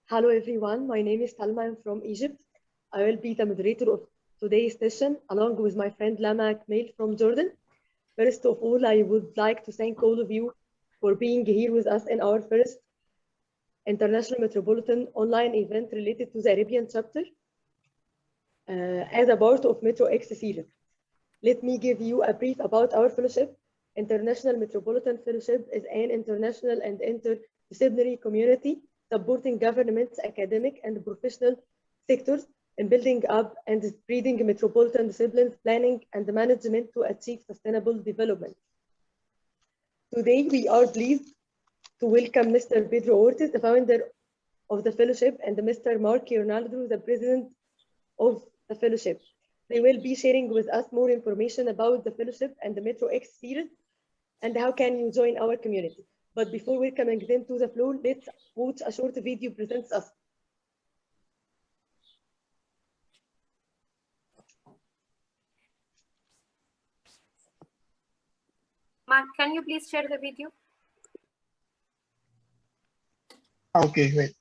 Hello everyone, my name is Salma. I'm from Egypt. I will be the moderator of today's session along with my friend Lama Kmail from Jordan. First of all, I would like to thank all of you for being here with us in our first International Metropolitan online event related to the Arabian chapter as a part of Metro X series. Let me give you a brief about our fellowship. International Metropolitan Fellowship is an international and interdisciplinary community supporting governments, academic, and professional sectors in building up and spreading metropolitan disciplines, planning, and management to achieve sustainable development. Today, we are pleased to welcome Mr. Pedro Ortiz, the founder of the fellowship, and Mr. Mark Ronaldo, the president of the fellowship. They will be sharing with us more information about the fellowship and the Metro X series and how can you join our community. But before welcoming them to the floor, let's watch a short video presents us. Mark, can you please share the video? Okay, wait.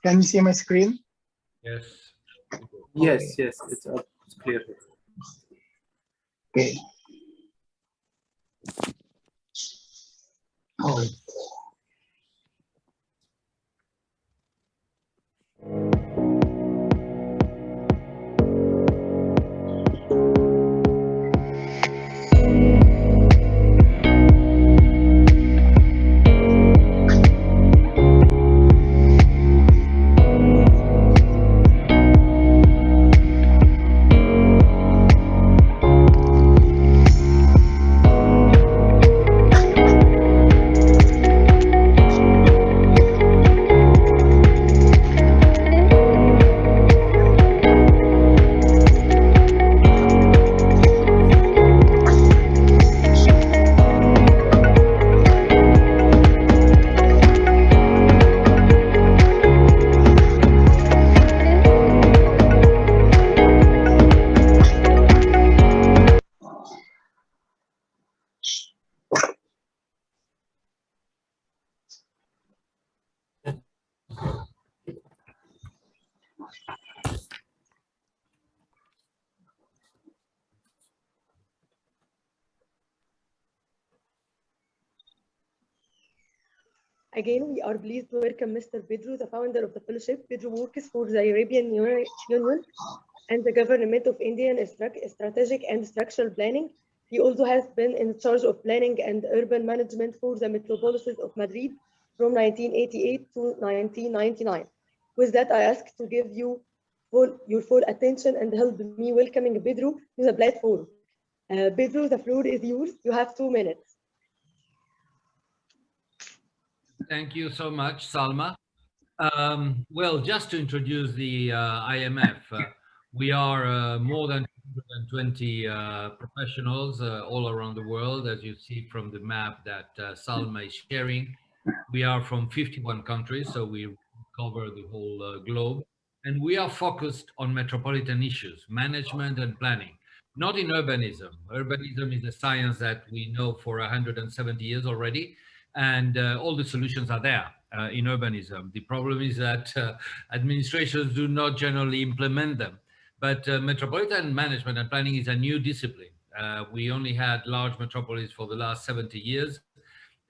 Can you see my screen? Yes. Yes, yes, it's up. It's clear. Okay. Oh. Again, we are pleased to welcome Mr. Pedro, the founder of the fellowship. Pedro works for the European Union and the government of India in strategic and structural planning. He also has been in charge of planning and urban management for the metropolises of Madrid from 1988 to 1999. With that, I ask to give you your full attention and help me welcoming Pedro to the platform. Pedro, the floor is yours. You have 2 minutes. Thank you so much, Salma. Well, just to introduce the IMF, we are more than 220 professionals all around the world, as you see from the map that Salma is sharing. We are from 51 countries, so we cover the whole globe. And we are focused on metropolitan issues, management and planning, not in urbanism. Urbanism is a science that we know for 170 years already. And all the solutions are there in urbanism. The problem is that administrations do not generally implement them. But metropolitan management and planning is a new discipline. We only had large metropolis for the last 70 years,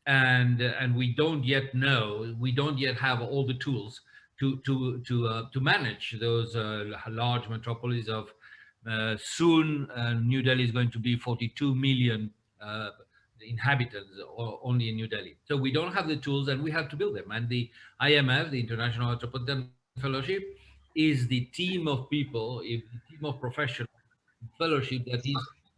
and we don't yet know, we don't yet have all the tools to manage those large metropolis of soon. New Delhi is going to be 42 million inhabitants only in New Delhi. So we don't have the tools and we have to build them. And the IMF, the International Metropolitan Fellowship, is the team of people, the team of professional fellowship that is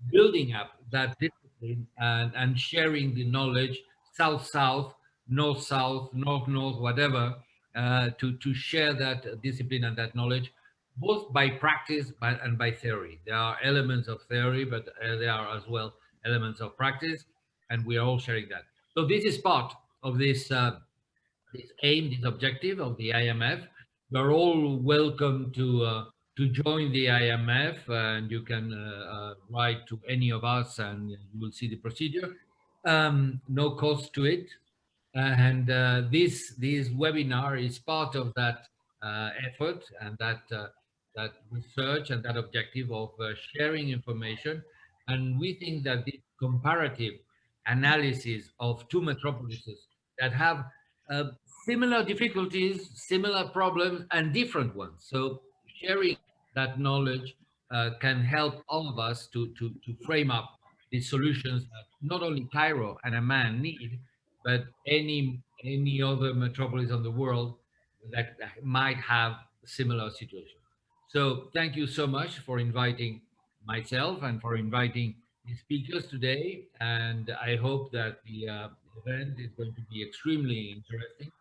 building up that discipline and sharing the knowledge, south-south, north-south, north-north, whatever, to share that discipline and that knowledge, both by practice and by theory. There are elements of theory, but there are as well elements of practice, and we are all sharing that. So this is part of this this aim, this objective of the IMF. You're all welcome to join the IMF, and you can write to any of us, and you will see the procedure. No cost to it, and this webinar is part of that effort and that research and that objective of sharing information. And we think that this comparative analysis of two metropolises that have similar difficulties, similar problems, and different ones. So sharing that knowledge can help all of us to frame up the solutions that not only Cairo and Amman need, but any other metropolis on the world that might have a similar situation. So thank you so much for inviting myself and for inviting the speakers today. And I hope that the event is going to be extremely interesting,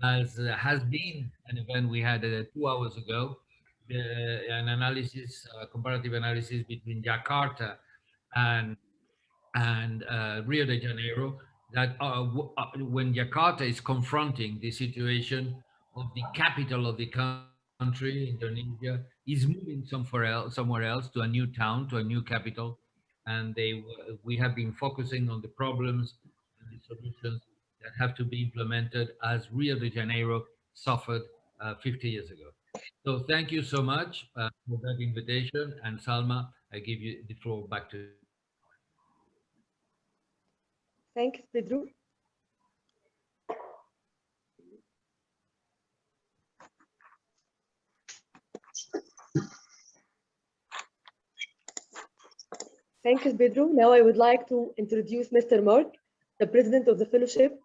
as has been an event we had 2 hours ago, an analysis, comparative analysis between Jakarta and Rio de Janeiro, that when Jakarta is confronting the situation of the capital of the country, Indonesia, is moving somewhere else to a new town, to a new capital, and we have been focusing on the problems and the solutions that have to be implemented as Rio de Janeiro suffered 50 years ago. So thank you so much for that invitation, and Salma, I give you the floor back to you. Thanks, Pedro. Thank you, Pedro. Now I would like to introduce Mr. Mark, the president of the fellowship.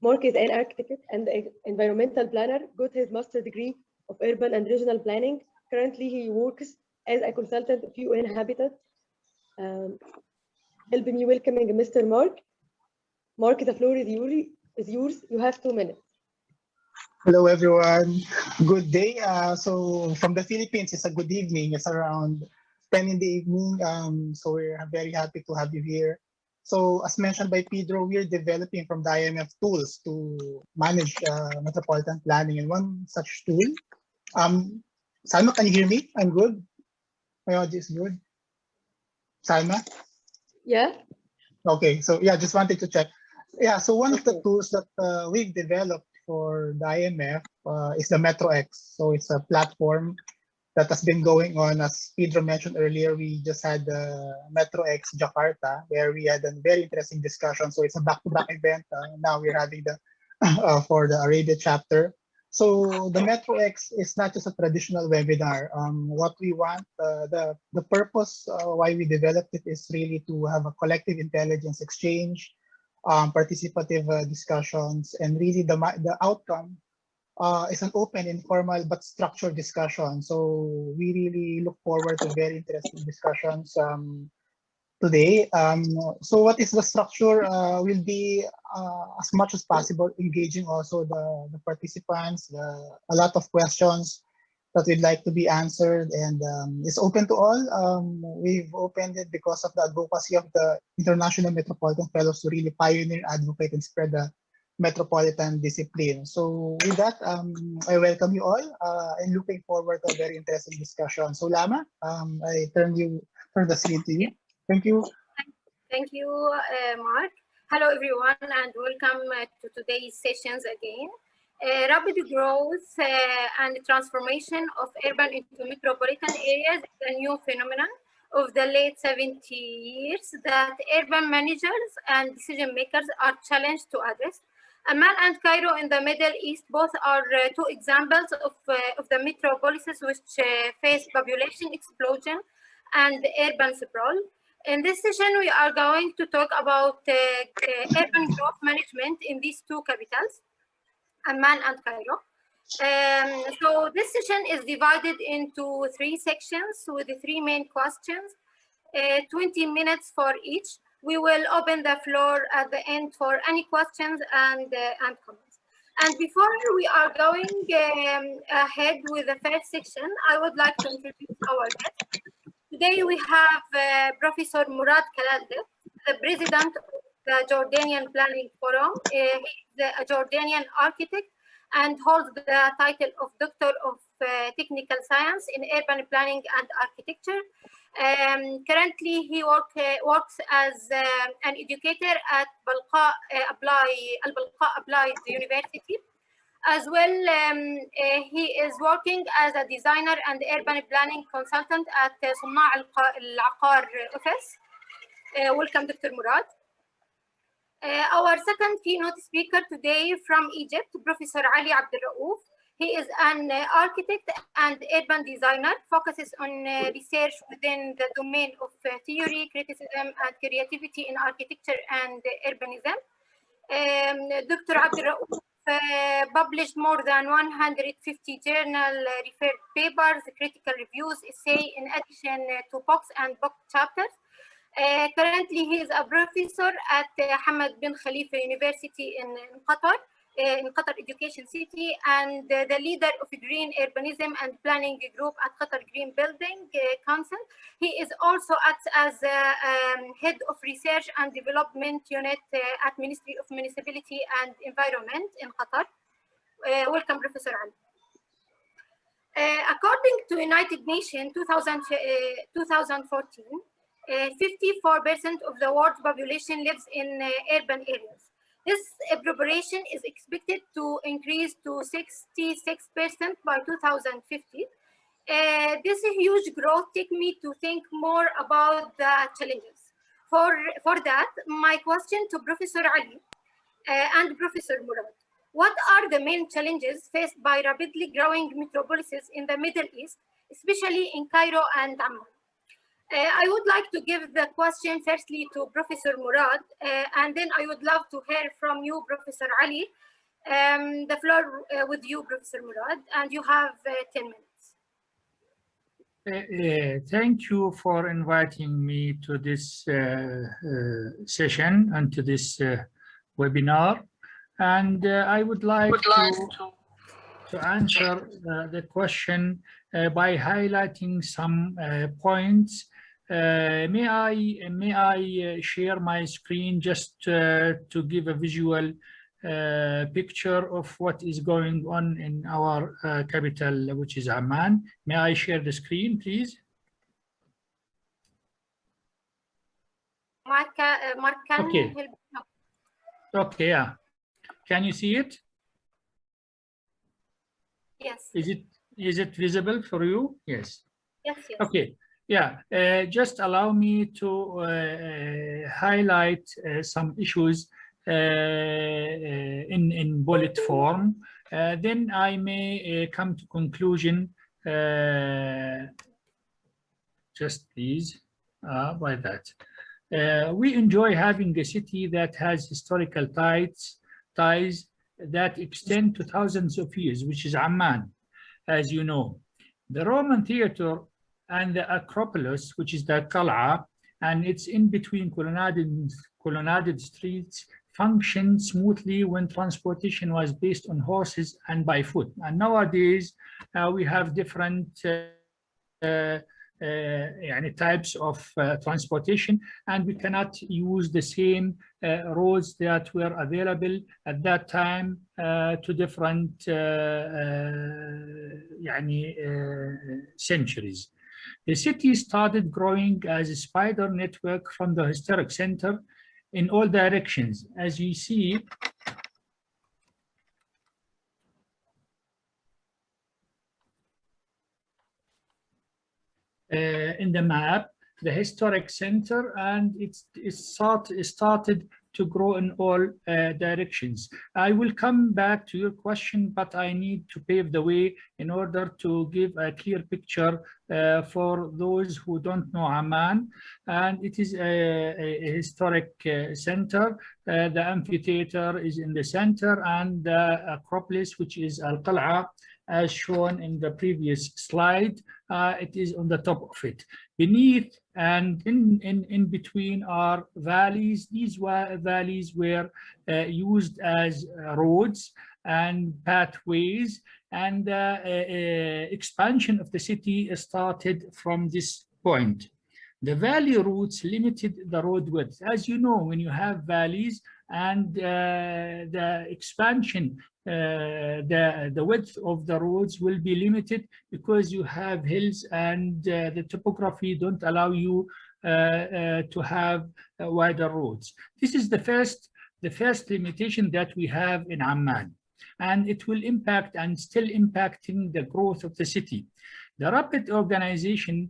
Mark is an architect and environmental planner, got his master's degree of urban and regional planning. Currently, he works as a consultant of UN Habitat. Help me welcoming Mr. Mark. Mark, the floor is yours. You have 2 minutes. Hello, everyone. Good day. So from the Philippines, it's a good evening. It's around 10 in the evening. So we're very happy to have you here. So as mentioned by Pedro, we're developing from the IMF tools to manage metropolitan planning. And one such tool, Salma, can you hear me? I'm good. My audio is good. Salma? Yeah. Okay, so yeah, just wanted to check. Yeah, so one of the tools that we've developed for the IMF is the MetroX. So it's a platform that has been going on. As Pedro mentioned earlier, we just had the MetroX Jakarta, where we had a very interesting discussion. So it's a back-to-back event. Now we're having the for the Arabia chapter. So the MetroX is not just a traditional webinar. What we want, the purpose why we developed it is really to have a collective intelligence exchange, participative discussions, and really the outcome is an open, informal, but structured discussion. So we really look forward to very interesting discussions today. So what is the structure? Will be as much as possible engaging also the participants, a lot of questions that we'd like to be answered, and it's open to all. We've opened it because of the advocacy of the International Metropolitan Fellows to really pioneer, advocate, and spread the metropolitan discipline. So with that, I welcome you all and looking forward to a very interesting discussion. So Lama, I turn the screen to you. Thank you. Thank you, Mark. Hello, everyone, and welcome to today's sessions again. Rapid growth and transformation of urban into metropolitan areas is a new phenomenon of the late 70 years that urban managers and decision makers are challenged to address. Amman and Cairo in the Middle East both are two examples of the metropolises which face population explosion and urban sprawl. In this session, we are going to talk about urban growth management in these two capitals, Amman and Cairo. So this session is divided into 3 sections with the 3 main questions, 20 minutes for each. We will open the floor at the end for any questions and comments. And before we are going ahead with the first section, I would like to introduce our guest. Today we have Professor Murad Kalalde, the president of the Jordanian Planning Forum. He is a Jordanian architect and holds the title of Doctor of Technical Science in Urban Planning and Architecture. Currently, he works as an educator at Al-Balqa Applied University. As well, he is working as a designer and urban planning consultant at صناع العقار office. Welcome, Dr. Murad. Our second keynote speaker today from Egypt, Professor Ali Abdullah. He is an architect and urban designer, focuses on research within the domain of theory, criticism, and creativity in architecture and urbanism. Dr. Abdullah published more than 150 journal-referred papers, critical reviews, essay, in addition to books and book chapters. Currently, he is a professor at Hamad bin Khalifa University in Qatar, Education City, and the leader of Green Urbanism and Planning Group at Qatar Green Building Council. He is also acts as head of Research and Development Unit at Ministry of Municipality and Environment in Qatar. Welcome, Professor Ali. According to United Nations 2014, 54% of the world's population lives in urban areas. This proportion is expected to increase to 66% by 2050. This huge growth takes me to think more about the challenges. For that, my question to Professor Ali and Professor Murad: what are the main challenges faced by rapidly growing metropolises in the Middle East, especially in Cairo and Amman? I would like to give the question firstly to Professor Murad, and then I would love to hear from you, Professor Ali. The floor with you, Professor Murad, and you have 10 minutes. Thank you for inviting me to this session and to this webinar. And I would like to answer the question by highlighting some points. May I share my screen just to give a visual picture of what is going on in our capital, which is Amman. May I share the screen, please? Mark can okay. help. Okay, yeah. Can you see it? Yes. Is it visible for you? Yes. Yes. Yes. Okay. Yeah. Just allow me to highlight some issues in bullet form. Then I may come to conclusion. Just please, by that. We enjoy having a city that has historical ties that extend to thousands of years, which is Amman, as you know. The Roman theater and the Acropolis, which is the Qal'a, and it's in between colonnaded streets, functioned smoothly when transportation was based on horses and by foot. And nowadays, we have different types of transportation, and we cannot use the same roads that were available at that time to different centuries. The city started growing as a spider network from the historic center in all directions. As you see, in the map, the historic center, and it started to grow in all directions. I will come back to your question, but I need to pave the way in order to give a clear picture for those who don't know Amman. And it is a historic center. The amphitheater is in the center, and the Acropolis, which is Al-Qal'a, as shown in the previous slide, it is on the top of it. Beneath and in between are valleys. These valleys were used as roads and pathways, and the expansion of the city started from this point. The valley routes limited the road width. As you know, when you have valleys and the expansion, the width of the roads will be limited because you have hills and the topography don't allow you to have wider roads. This is the first limitation that we have in Amman, and it will impact and still impacting the growth of the city. The rapid urbanization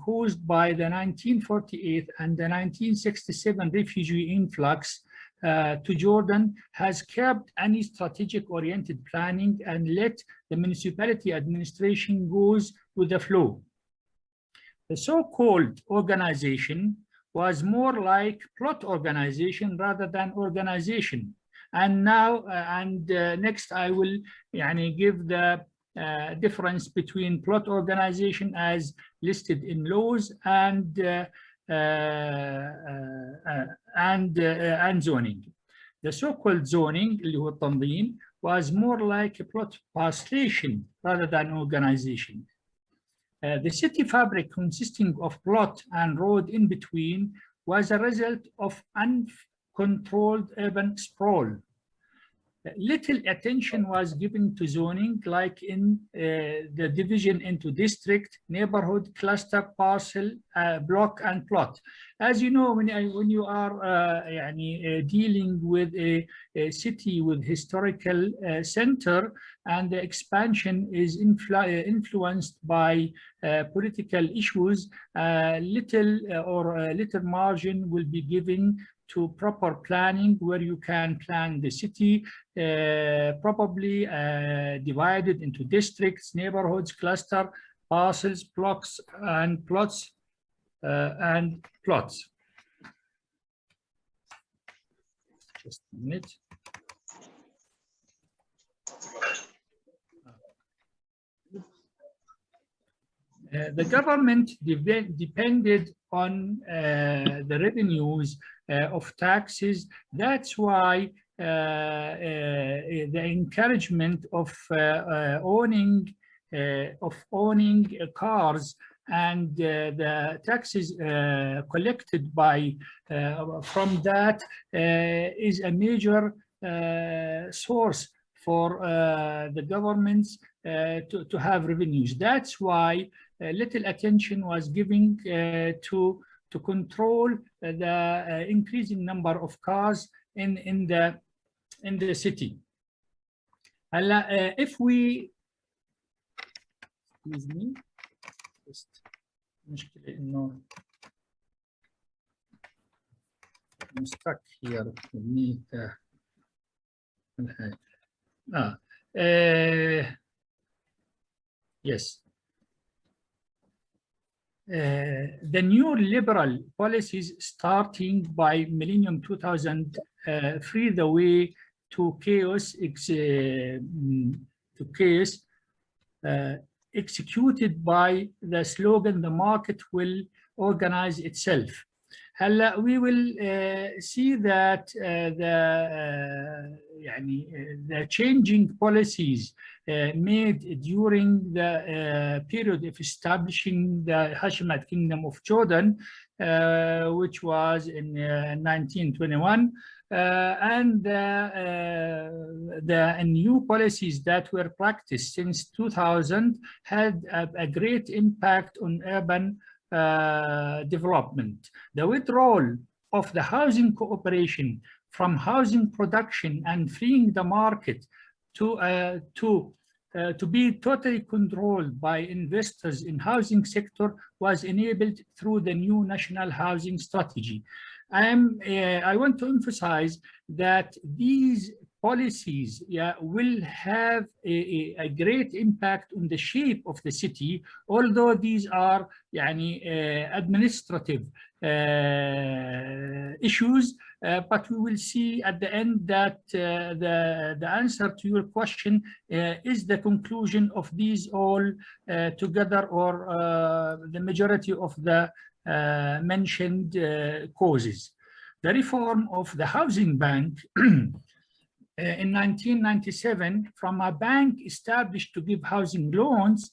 caused by the 1948 and the 1967 refugee influx to Jordan has kept any strategic-oriented planning and let the municipality administration goes with the flow. The so-called organization was more like plot organization rather than organization. And now, next I will give the difference between plot organization as listed in laws and zoning. The so-called zoning, اللي هو التنظيم, was more like a plot parcellation rather than organization. The city fabric consisting of plot and road in between was a result of uncontrolled urban sprawl. Little attention was given to zoning, like in the division into district, neighborhood, cluster, parcel, block, and plot. As you know, when you are dealing with a city with historical center, and the expansion is influenced by political issues, little margin will be given to proper planning, where you can plan the city probably divided into districts, neighborhoods, cluster, parcels, blocks, and plots. Just a minute. The government depended on the revenues of taxes. That's why the encouragement of owning cars and the taxes collected from that is a major source for the governments to have revenues. That's why little attention was given to control the increasing number of cars in the city. If we, excuse me, just مشكلة إنه I'm stuck here. Yes. The new liberal policies starting by millennium 2000 free the way to chaos, executed by the slogan, the market will organize itself. We will see that the changing policies made during the period of establishing the Hashemite Kingdom of Jordan, which was in 1921, and the new policies that were practiced since 2000 had a great impact on urban development. The withdrawal of the housing cooperation from housing production and freeing the market to be totally controlled by investors in housing sector was enabled through the new national housing strategy. I want to emphasize that these policies will have a great impact on the shape of the city, although these are administrative issues, but we will see at the end that the answer to your question is the conclusion of these all together, or the majority of the mentioned causes. The reform of the housing bank in 1997, from a bank established to give housing loans,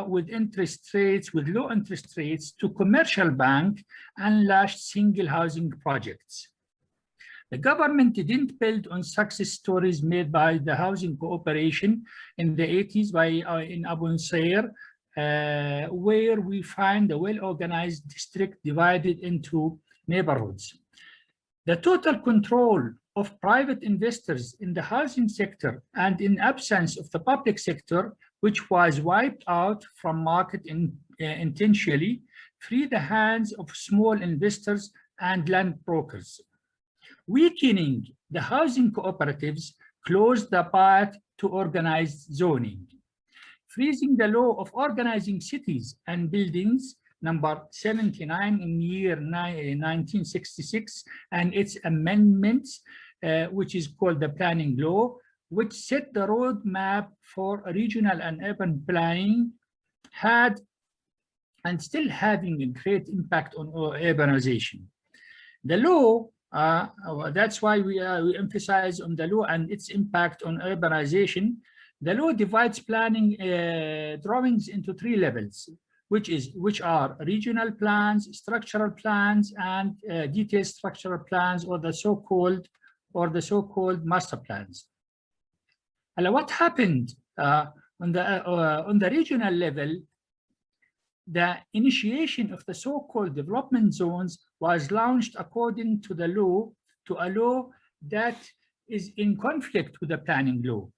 with low interest rates to commercial bank and launched single housing projects. The government didn't build on success stories made by the housing cooperation in the 80s in Abu Nsair, where we find a well-organized district divided into neighborhoods. The total control of private investors in the housing sector and in absence of the public sector, which was wiped out from market intentionally, free the hands of small investors and land brokers. Weakening the housing cooperatives closed the path to organized zoning. Freezing the law of organizing cities and buildings, number 79 in year 1966, and its amendments, which is called the planning law, which set the roadmap for regional and urban planning, had and still having a great impact on urbanization. The law, that's why we emphasize on the law and its impact on urbanization. The law divides planning drawings into 3 levels, which are regional plans, structural plans, and detailed structural plans, or the so-called master plans. And what happened on the regional level? The initiation of the so-called development zones was launched according to the law, to a law that is in conflict with the planning law.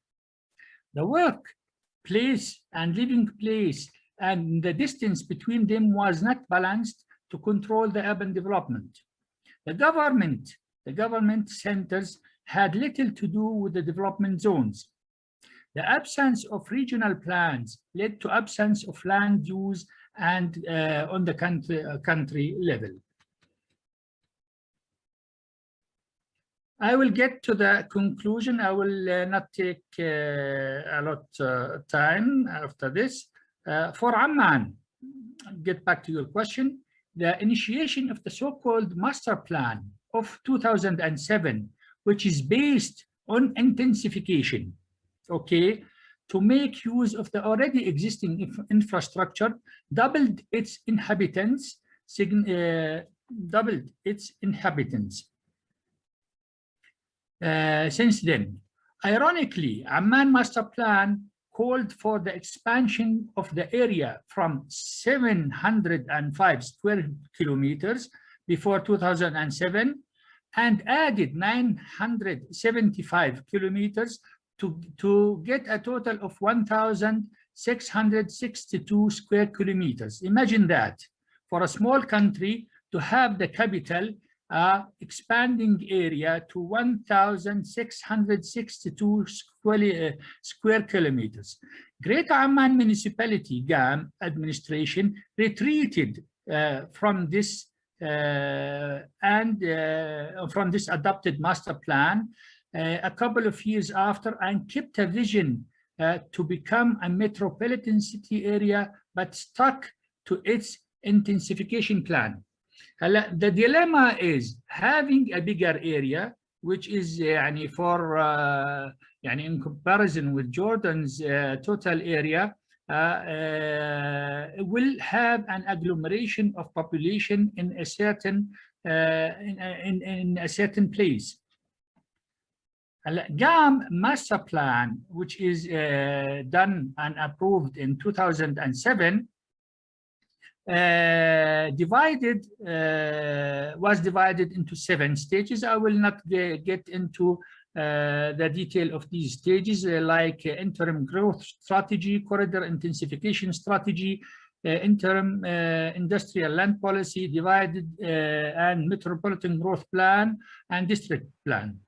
The workplace and living place and the distance between them was not balanced to control the urban development. The government centers had little to do with the development zones. The absence of regional plans led to absence of land use and on the country level. I will get to the conclusion. I will not take a lot time after this. For Amman, get back to your question, the initiation of the so-called master plan of 2007, which is based on intensification, okay, to make use of the already existing infrastructure, doubled its inhabitants. Since then, ironically, Amman master plan called for the expansion of the area from 705 square kilometers before 2007 and added 975 kilometers to get a total of 1,662 square kilometers. Imagine that, for a small country to have the capital expanding area to 1,662 square kilometers. Greater Amman Municipality GAM administration retreated from this from this adopted master plan a couple of years after, and kept a vision to become a metropolitan city area, but stuck to its intensification plan. The dilemma is having a bigger area, which is in comparison with Jordan's total area, will have an agglomeration of population in a certain place. GAM master plan, which is done and approved in 2007, was divided into 7 stages. I will not get into the detail of these stages, like interim growth strategy, corridor intensification strategy, interim industrial land policy, divided and metropolitan growth plan, and district plan.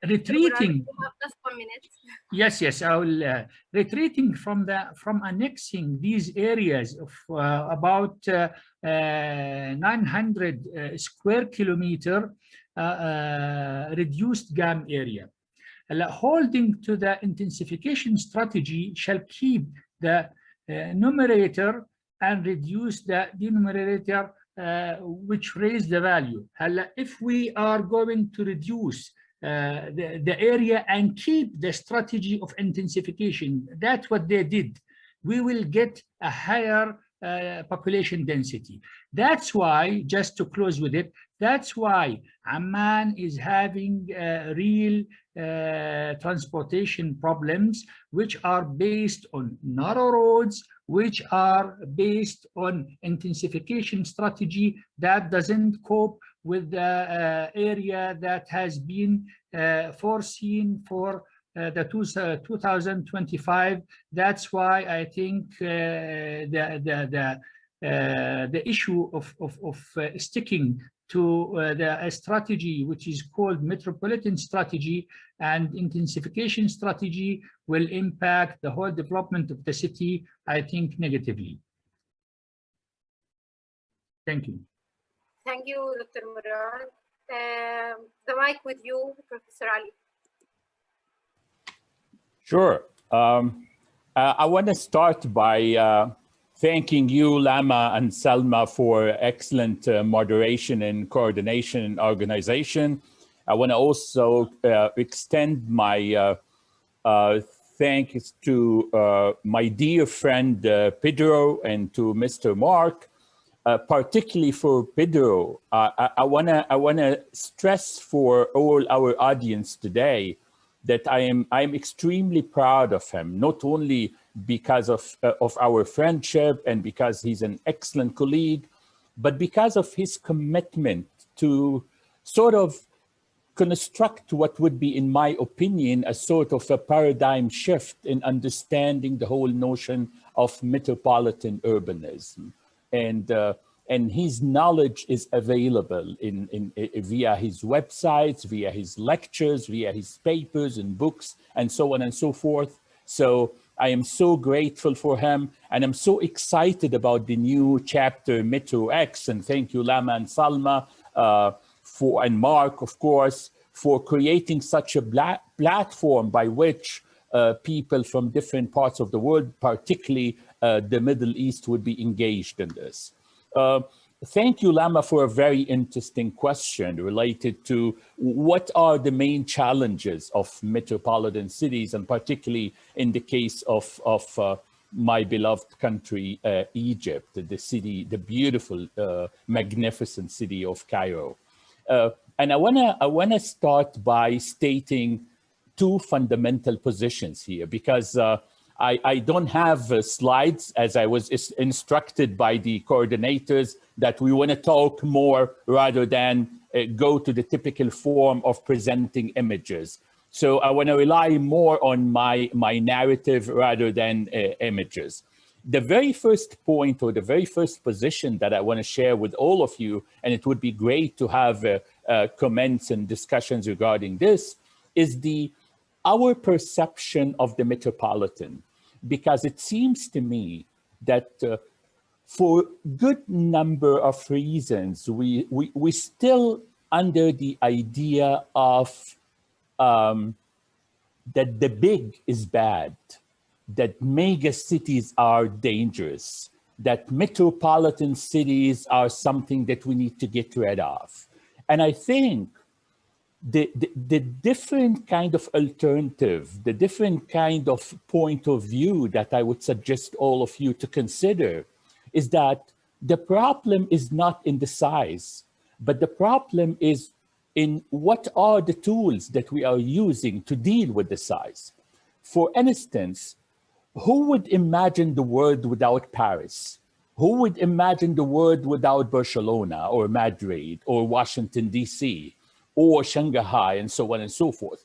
Retreating. Just 1 minute. Yes, I will. Retreating from annexing these areas of about 900 square kilometer reduced GAM area. Holding to the intensification strategy shall keep the numerator and reduce the denominator, which raise the value. If we are going to reduce the area and keep the strategy of intensification. That's what they did. We will get a higher population density. That's why, just to close with it, that's why Amman is having real transportation problems, which are based on narrow roads, which are based on intensification strategy that doesn't cope with the area that has been foreseen for the 2025. That's why I think the issue of sticking to the strategy which is called metropolitan strategy and intensification strategy will impact the whole development of the city, I think, negatively. Thank you. Thank you, Dr. Murad. The mic with you, Professor Ali. Sure. I want to start by thanking you, Lama and Salma, for excellent moderation and coordination and organization. I want to also extend my thanks to my dear friend Pedro and to Mr. Mark, particularly for Pedro. I want to stress for all our audience today that I'm extremely proud of him, not only because of our friendship and because he's an excellent colleague, but because of his commitment to sort of construct what would be, in my opinion, a sort of a paradigm shift in understanding the whole notion of metropolitan urbanism. And his knowledge is available via his websites, via his lectures, via his papers and books, and so on and so forth. So I am so grateful for him, and I'm so excited about the new chapter, Metro X, and thank you, Lama and Salma, and Mark, of course, for creating such a platform by which people from different parts of the world, particularly the Middle East, would be engaged in this. Thank you, Lama, for a very interesting question related to what are the main challenges of metropolitan cities, and particularly in the case of my beloved country, Egypt, the beautiful, magnificent city of Cairo. And I wanna start by stating two fundamental positions here, because I don't have slides, as I was instructed by the coordinators that we want to talk more rather than go to the typical form of presenting images. So I want to rely more on my narrative rather than images. The very first point, or the very first position that I want to share with all of you, and it would be great to have comments and discussions regarding this, is our perception of the metropolitan, because it seems to me that for good number of reasons, we still under the idea of that the big is bad, that mega cities are dangerous, that metropolitan cities are something that we need to get rid of. And I think the different kind of alternative, the different kind of point of view that I would suggest all of you to consider is that the problem is not in the size, but the problem is in what are the tools that we are using to deal with the size. For instance, who would imagine the world without Paris? Who would imagine the world without Barcelona or Madrid or Washington, DC? Or Shanghai, and so on and so forth.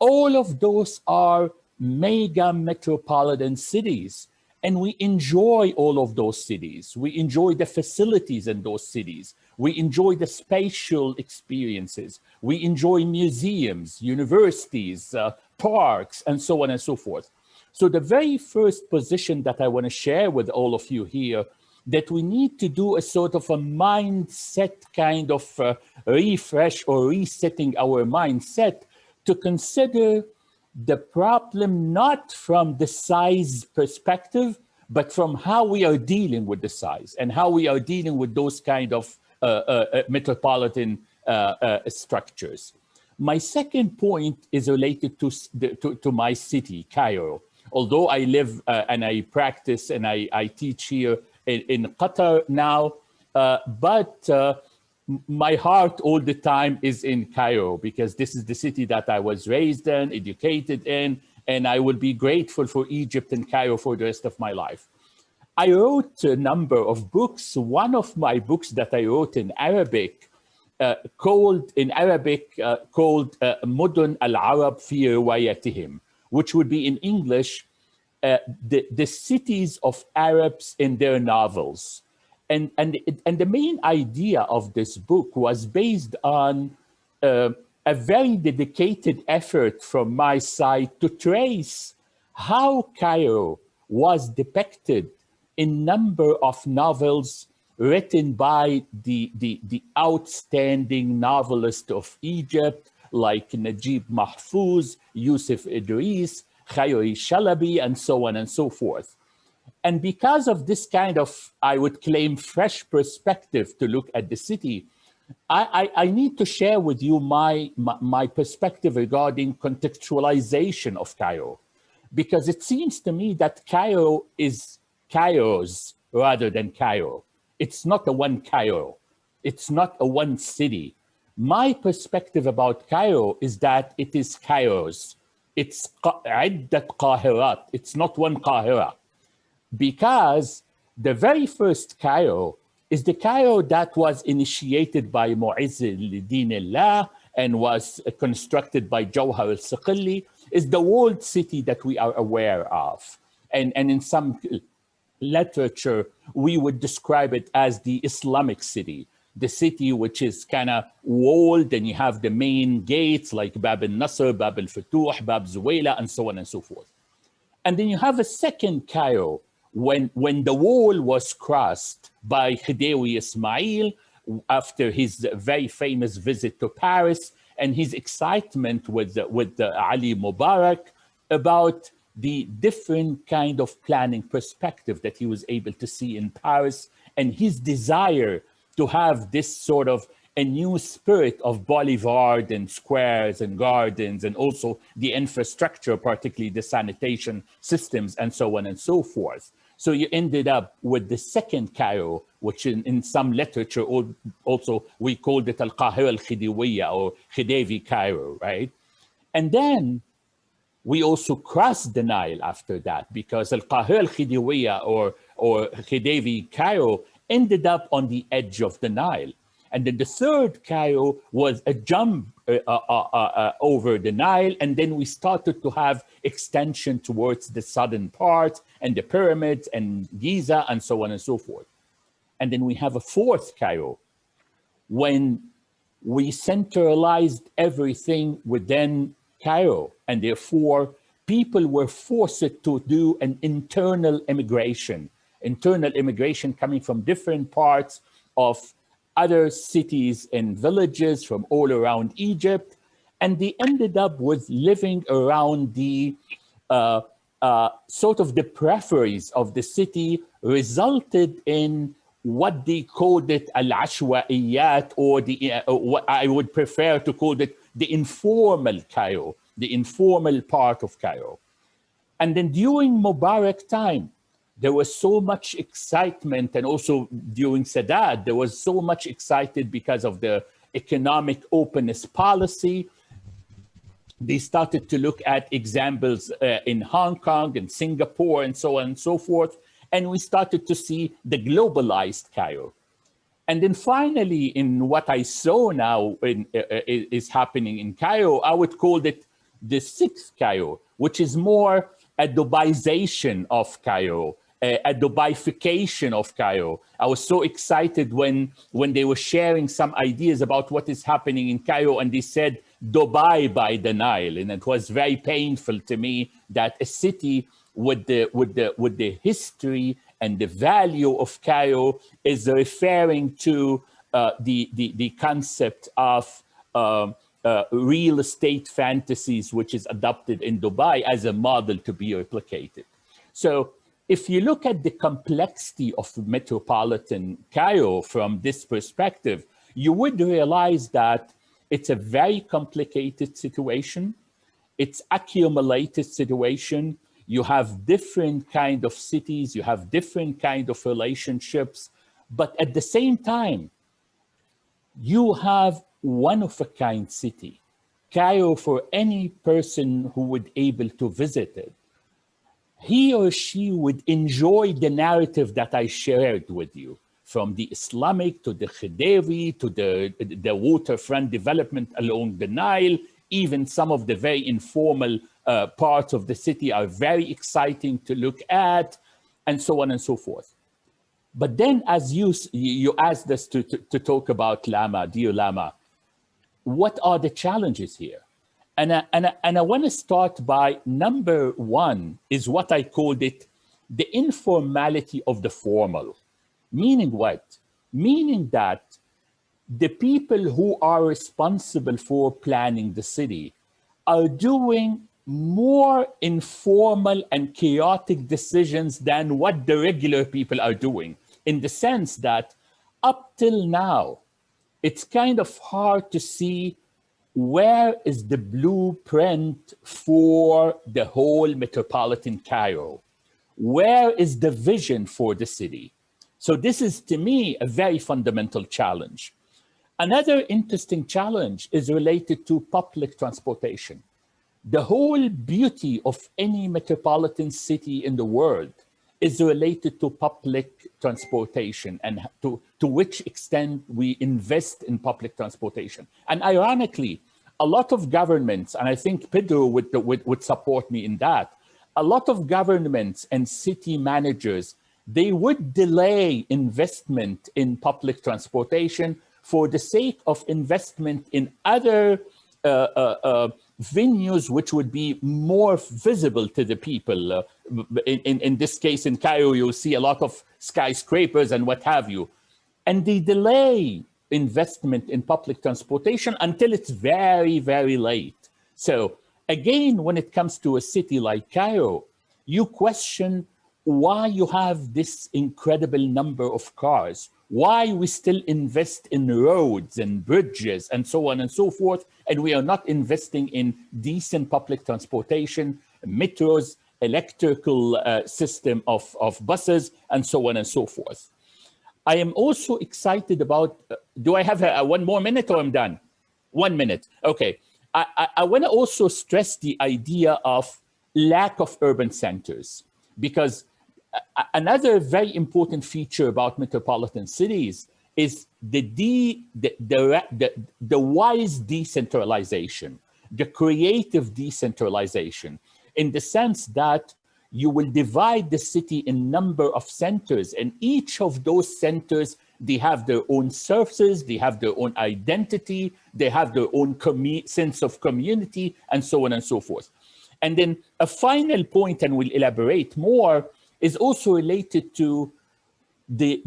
All of those are mega metropolitan cities, and we enjoy all of those cities. We enjoy the facilities in those cities. We enjoy the spatial experiences. We enjoy museums, universities, parks, and so on and so forth. So the very first position that I want to share with all of you here, that we need to do a sort of a mindset kind of refresh or resetting our mindset to consider the problem not from the size perspective, but from how we are dealing with the size and how we are dealing with those kind of metropolitan structures. My second point is related to my city, Cairo. Although I live and I practice and I teach here in Qatar now, but my heart all the time is in Cairo, because this is the city that I was raised in, educated in, and I will be grateful for Egypt and Cairo for the rest of my life. I wrote a number of books. One of my books that I wrote in Arabic, called مدن العرب في روايتهم, which would be in English, the cities of Arabs in their novels. And the main idea of this book was based on a very dedicated effort from my side to trace how Cairo was depicted in number of novels written by the outstanding novelists of Egypt, like Najib Mahfouz, Yusuf Idris, Khayri Shalabi, and so on and so forth. And because of this kind of, I would claim, fresh perspective to look at the city, I need to share with you my perspective regarding contextualization of Cairo, because it seems to me that Cairo is Kairos rather than Cairo. It's not a one Cairo. It's not a one city. My perspective about Cairo is that it is Kairos. It's عدة قاهرات. It's not one Qahira. Because the very first Cairo is the Cairo that was initiated by Mu'izz al-Din Allah and was constructed by Jawhar al-Saqili, is the walled city that we are aware of. And in some literature, we would describe it as the Islamic city, the city which is kind of walled, and you have the main gates like Bab al-Nasr, Bab al-Futuh, Bab Zuwayla, and so on and so forth. And then you have a second Cairo when the wall was crossed by Khidewi Ismail after his very famous visit to Paris and his excitement with Ali Mubarak about the different kind of planning perspective that he was able to see in Paris, and his desire to have this sort of a new spirit of boulevard and squares and gardens, and also the infrastructure, particularly the sanitation systems and so on and so forth. So you ended up with the second Cairo, which in some literature also we called it Al-Qahira al-Khidewiyya or Khidevi Cairo, right? And then we also crossed the Nile after that, because Al-Qahira al-Khidewiyya or Khidevi Cairo ended up on the edge of the Nile. And then the third Cairo was a jump over the Nile. And then we started to have extension towards the southern part and the pyramids and Giza and so on and so forth. And then we have a fourth Cairo when we centralized everything within Cairo. And therefore, people were forced to do an internal immigration coming from different parts of other cities and villages from all around Egypt. And they ended up with living around the sort of the peripheries of the city, resulted in what they called it al-ashwa'iyat, or what I would prefer to call it the informal Cairo, the informal part of Cairo. And then during Mubarak time, there was so much excitement, and also during Sadat, there was so much excited because of the economic openness policy. They started to look at examples in Hong Kong and Singapore and so on and so forth. And we started to see the globalized Cairo. And then finally, in what I saw now is happening in Cairo, I would call it the sixth Cairo, which is more a Dubaization of Cairo, a Dubaification of Cairo. I was so excited when they were sharing some ideas about what is happening in Cairo, and they said Dubai by the Nile. And it was very painful to me that a city with the history and the value of Cairo is referring to the concept of real estate fantasies, which is adopted in Dubai as a model to be replicated. So if you look at the complexity of metropolitan Cairo from this perspective, you would realize that It's a very complicated situation. It's accumulated situation. You have different kind of cities, you have different kind of relationships, but at the same time, you have one-of-a-kind city. Cairo, for any person who would able to visit it, he or she would enjoy the narrative that I shared with you, from the Islamic to the Khedivi to the waterfront development along the Nile. Even some of the very informal parts of the city are very exciting to look at, and so on and so forth. But then, as you asked us to talk about Lama, dear Lama, what are the challenges here? And I want to start by number one is what I called it, the informality of the formal. Meaning what? Meaning that the people who are responsible for planning the city are doing more informal and chaotic decisions than what the regular people are doing, in the sense that up till now, it's kind of hard to see where is the blueprint for the whole metropolitan Cairo? Where is the vision for the city? So this is, to me, a very fundamental challenge. Another interesting challenge is related to public transportation. The whole beauty of any metropolitan city in the world is related to public transportation and to which extent we invest in public transportation. And ironically, a lot of governments, and I think Pedro would support me in that, a lot of governments and city managers, they would delay investment in public transportation for the sake of investment in other venues which would be more visible to the people. In this case, in Cairo, you'll see a lot of skyscrapers and what have you. And they delay investment in public transportation until it's very, very late. So again, when it comes to a city like Cairo, you question why you have this incredible number of cars, why we still invest in roads and bridges and so on and so forth, and we are not investing in decent public transportation, metros, electrical system of buses, and so on and so forth. I am also excited about, do I have one more minute or I'm done? 1 minute, okay. I want to also stress the idea of lack of urban centers, because another very important feature about metropolitan cities is the wise decentralization, the creative decentralization, in the sense that you will divide the city in number of centers, and each of those centers, they have their own services, they have their own identity, they have their own sense of community, and so on and so forth. And then a final point, and we'll elaborate more, is also related to the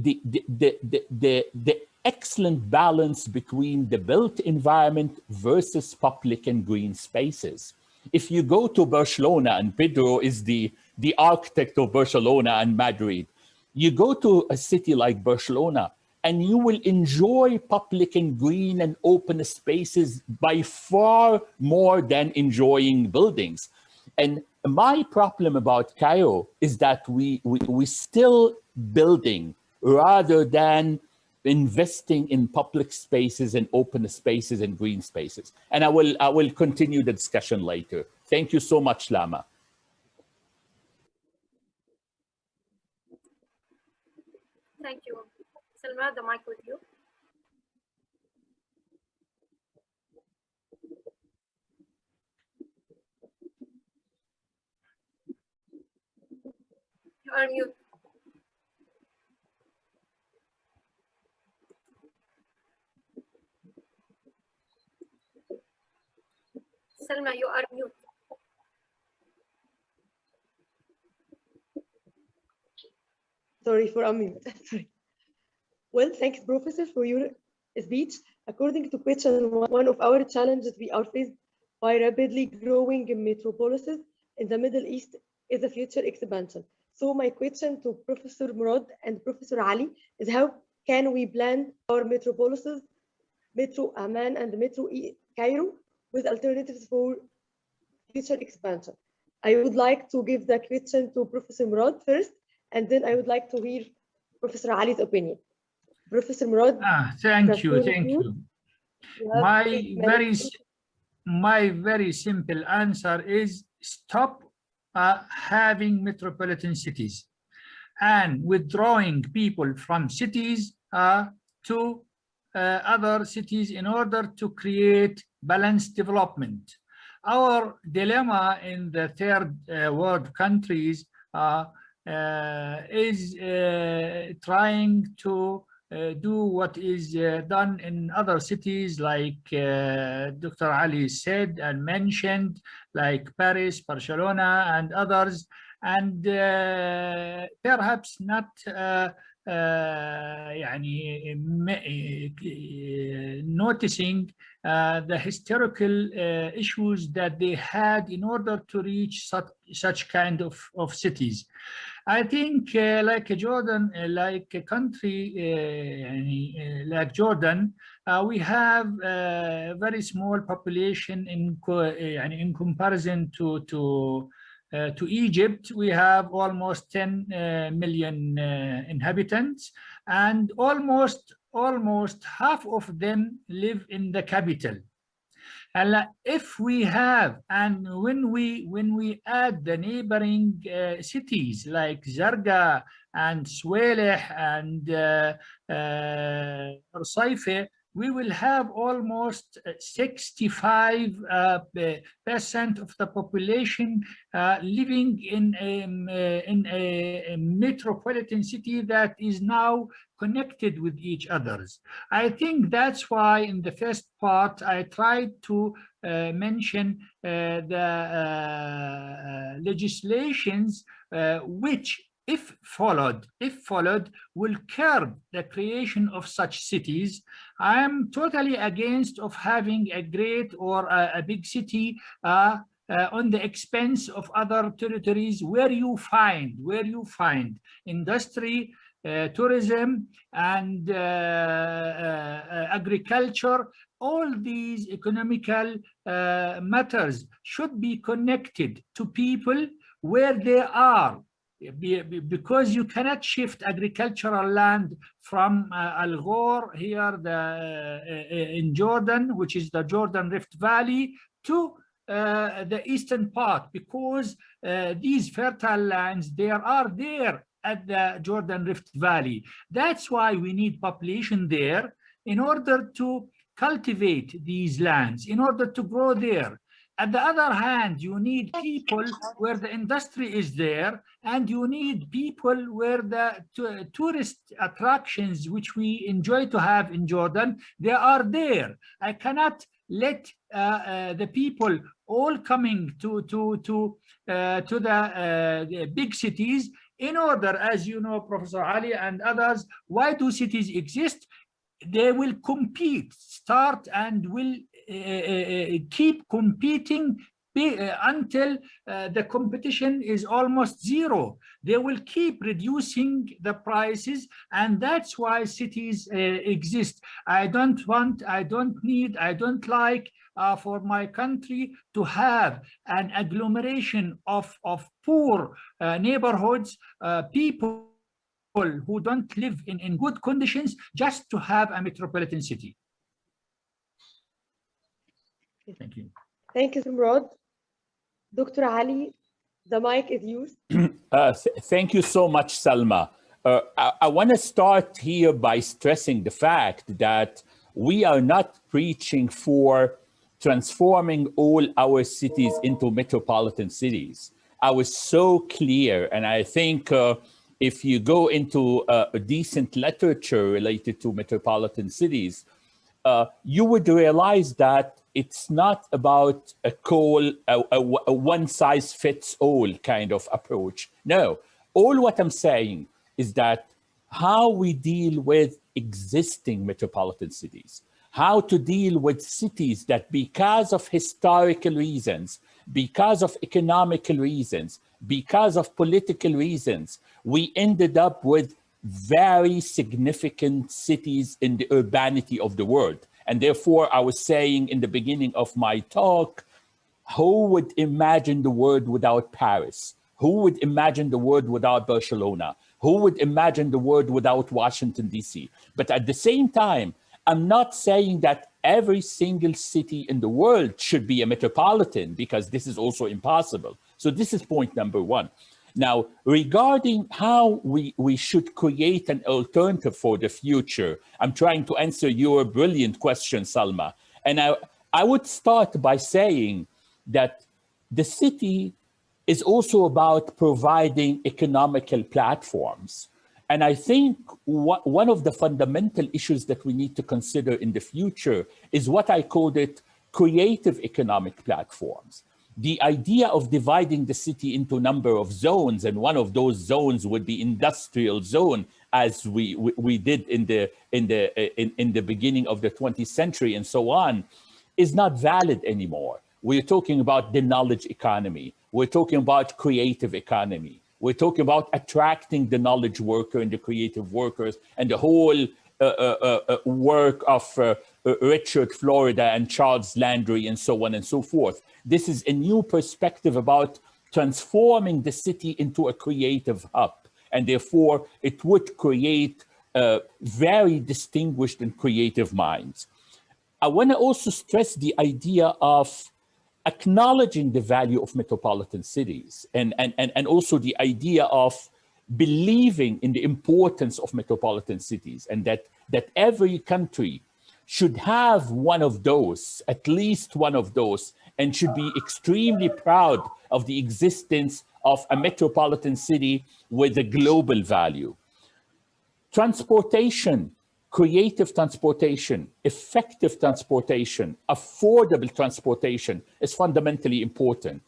excellent balance between the built environment versus public and green spaces. If you go to Barcelona, and Pedro is the architect of Barcelona and Madrid, you go to a city like Barcelona, and you will enjoy public and green and open spaces by far more than enjoying buildings. And my problem about Cairo is that we still building rather than investing in public spaces and open spaces and green spaces. And I will continue the discussion later. Thank you so much, Lama. Thank you. Salma, the mic with you. You are mute. Salma, you are mute. Sorry for unmute. Sorry. Well, thanks, Professor, for your speech. According to question one of our challenges we are faced by rapidly growing metropolises in the Middle East is the future expansion. So my question to Professor Murad and Professor Ali is, how can we plan our metropolises Metro Amman and Metro Cairo with alternatives for future expansion. I would like to give the question to Professor Murad first, and then I would like to hear Professor Ali's opinion. Professor Murad. Thank you. My very simple answer is stop having metropolitan cities and withdrawing people from cities to other cities in order to create balanced development. Our dilemma in the third world countries is trying to do what is done in other cities, like Dr. Ali said and mentioned, like Paris, Barcelona, and others, and perhaps not noticing the historical issues that they had in order to reach such kind of cities. I think like Jordan, like a country like Jordan, we have a very small population in comparison to Egypt. We have almost 10 million inhabitants, and almost half of them live in the capital. And if we have, and when we add the neighboring cities like Zarqa and Swaleh and Ursaife, we will have almost 65% of the population living in a metropolitan city that is now connected with each others. I think that's why in the first part I tried to mention the legislations which, if followed, will curb the creation of such cities. I am totally against of having a great or a big city on the expense of other territories where you find industry, tourism, and agriculture. All these economical matters should be connected to people where they are, because you cannot shift agricultural land from Al Ghor here in Jordan, which is the Jordan Rift Valley, to the eastern part, because these fertile lands are there at the Jordan Rift Valley. That's why we need population there in order to cultivate these lands, in order to grow there. At the other hand, you need people where the industry is there, and you need people where the tourist attractions which we enjoy to have in Jordan, they are there. I cannot let the people all coming to the big cities in order, as you know, Professor Ali and others, why do cities exist? They will compete, start and will keep competing until the competition is almost zero. They will keep reducing the prices, and that's why cities exist. I don't like for my country to have an agglomeration of poor neighborhoods, people who don't live in good conditions, just to have a metropolitan city. Thank you. Thank you, Murad. Dr. Ali, the mic is yours. Thank you so much, Salma. I want to start here by stressing the fact that we are not preaching for transforming all our cities into metropolitan cities. I was so clear, and I think if you go into a decent literature related to metropolitan cities, you would realize that it's not about a one-size-fits-all kind of approach. No, all what I'm saying is that how we deal with existing metropolitan cities, how to deal with cities that, because of historical reasons, because of economical reasons, because of political reasons, we ended up with very significant cities in the urbanity of the world. And therefore, I was saying in the beginning of my talk, who would imagine the world without Paris? Who would imagine the world without Barcelona? Who would imagine the world without Washington, D.C.? But at the same time, I'm not saying that every single city in the world should be a metropolitan, because this is also impossible. So this is point number one. Now, regarding how we should create an alternative for the future, I'm trying to answer your brilliant question, Salma. And I would start by saying that the city is also about providing economical platforms. And I think one of the fundamental issues that we need to consider in the future is what I called it creative economic platforms. The idea of dividing the city into a number of zones, and one of those zones would be industrial zone, as we did in the beginning of the 20th century and so on, is not valid anymore. We're talking about the knowledge economy. We're talking about creative economy. We're talking about attracting the knowledge worker and the creative workers and the whole work of Richard Florida and Charles Landry and so on and so forth. This is a new perspective about transforming the city into a creative hub. And therefore, it would create very distinguished and creative minds. I want to also stress the idea of acknowledging the value of metropolitan cities and also the idea of believing in the importance of metropolitan cities, and that every country should have one of those, at least one of those, and should be extremely proud of the existence of a metropolitan city with a global value. Transportation, creative transportation, effective transportation, affordable transportation is fundamentally important.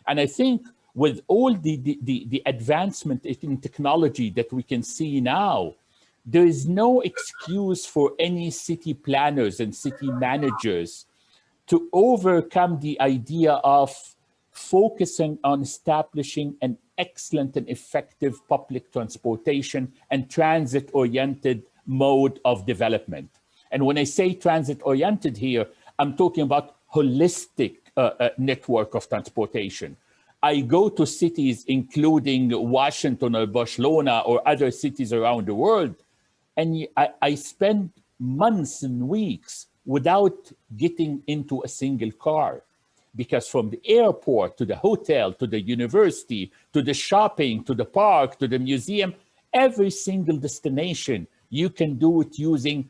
And I think with all the advancement in technology that we can see now, there is no excuse for any city planners and city managers to overcome the idea of focusing on establishing an excellent and effective public transportation and transit-oriented mode of development. And when I say transit-oriented here, I'm talking about holistic network of transportation. I go to cities including Washington or Barcelona or other cities around the world, and I spend months and weeks without getting into a single car. Because from the airport to the hotel, to the university, to the shopping, to the park, to the museum, every single destination, you can do it using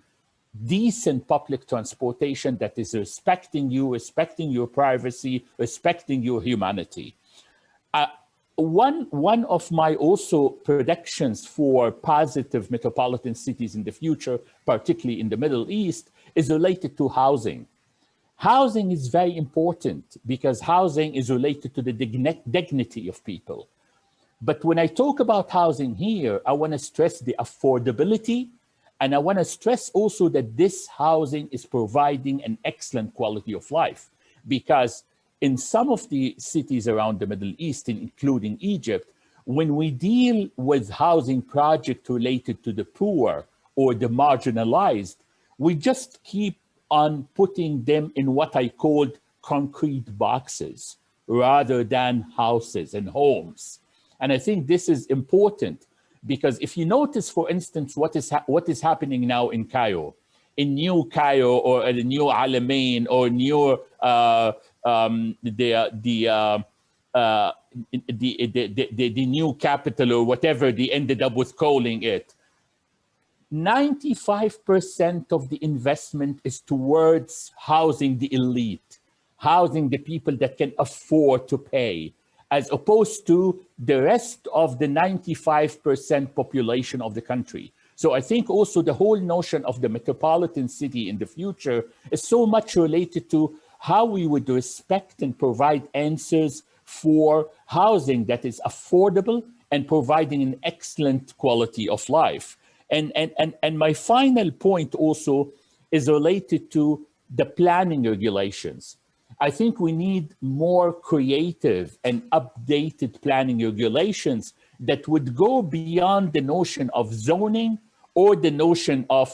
decent public transportation that is respecting you, respecting your privacy, respecting your humanity. One of my also predictions for positive metropolitan cities in the future, particularly in the Middle East, is related to housing. Housing is very important because housing is related to the dignity of people. But when I talk about housing here, I want to stress the affordability, and I want to stress also that this housing is providing an excellent quality of life, because in some of the cities around the Middle East, including Egypt, when we deal with housing projects related to the poor or the marginalized, we just keep on putting them in what I called concrete boxes rather than houses and homes. And I think this is important because if you notice, for instance, what is happening now in Cairo, in New Cairo or the New Alamein or New the new capital or whatever they ended up with calling it, 95% of the investment is towards housing the elite, housing the people that can afford to pay, as opposed to the rest of the 95% population of the country. So I think also the whole notion of the metropolitan city in the future is so much related to how we would respect and provide answers for housing that is affordable and providing an excellent quality of life. And my final point also is related to the planning regulations. I think we need more creative and updated planning regulations that would go beyond the notion of zoning or the notion of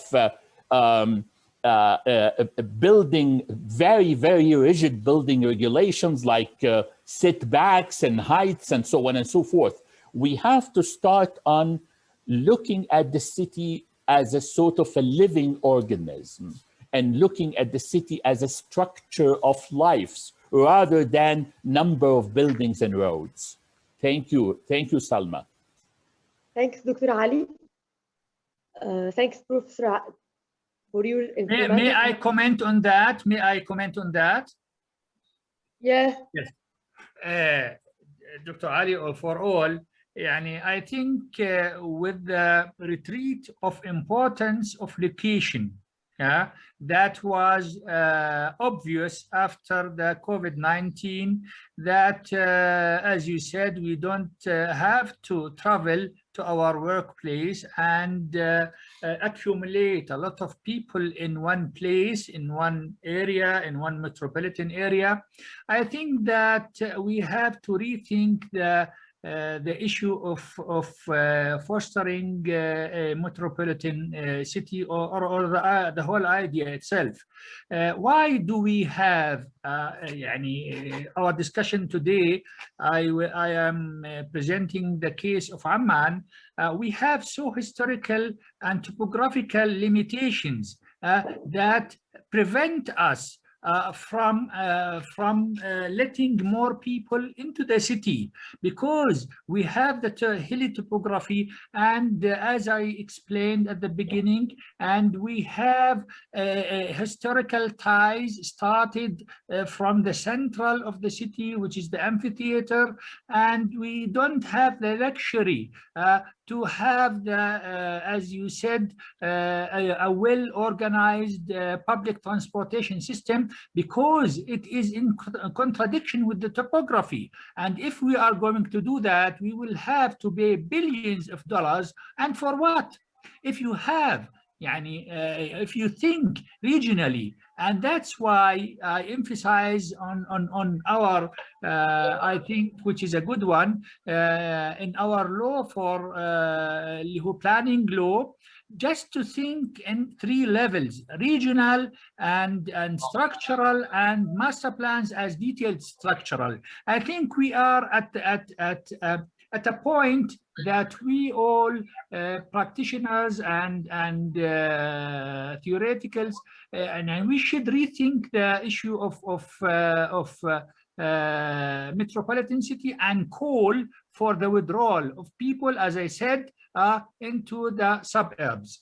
building very, very rigid building regulations like setbacks and heights and so on and so forth. We have to start on looking at the city as a sort of a living organism and looking at the city as a structure of lives rather than number of buildings and roads. Thank you. Thank you, Salma. Thanks, Dr. Ali. Thanks, Professor, for your information. May I comment on that? May I comment on that? Yeah. Yes. Dr. Ali, for all, I think with the retreat of importance of location, that was obvious after the COVID-19, that, as you said, we don't have to travel to our workplace and accumulate a lot of people in one place, in one area, in one metropolitan area. I think that we have to rethink the issue of fostering a metropolitan city or the whole idea itself. Why do we have our discussion today? I am presenting the case of Amman. We have so historical and topographical limitations that prevent us from letting more people into the city, because we have the hilly topography, and as I explained at the beginning, and we have historical ties started from the central of the city, which is the amphitheater, and we don't have the luxury to have the, as you said, a well-organized public transportation system, because it is in contradiction with the topography. And if we are going to do that, we will have to pay billions of dollars. And for what? If you have, if you think regionally, and that's why I emphasize on our, I think, which is a good one, in our law for planning law, just to think in 3 levels: regional and structural, and master plans as detailed structural. I think we are at a point that we all practitioners and theoreticals, and we should rethink the issue of metropolitan city and call for the withdrawal of people, as I said, into the suburbs.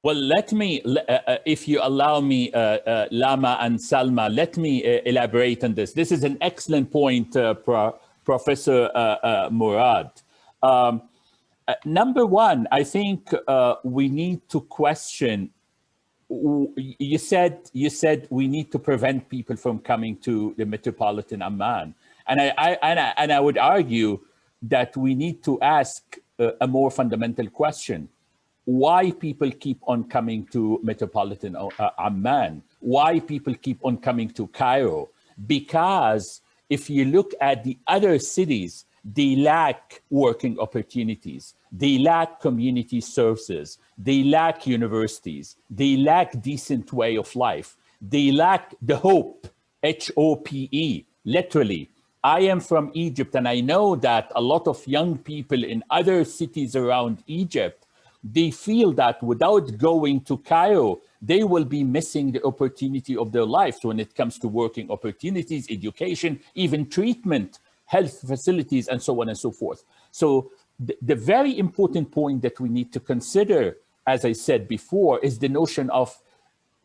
Well, let me, if you allow me, Lama and Salma, let me elaborate on this. This is an excellent point, Professor Murad. Number one, I think we need to question. You said we need to prevent people from coming to the metropolitan Amman, and I would argue that we need to ask a more fundamental question: why people keep on coming to metropolitan Amman? Why people keep on coming to Cairo? Because if you look at the other cities, they lack working opportunities, they lack community services, they lack universities, they lack decent way of life, they lack the hope, H-O-P-E, literally. I am from Egypt, and I know that a lot of young people in other cities around Egypt, they feel that without going to Cairo, they will be missing the opportunity of their lives when it comes to working opportunities, education, even treatment, health facilities, and so on and so forth. So the very important point that we need to consider, as I said before, is the notion of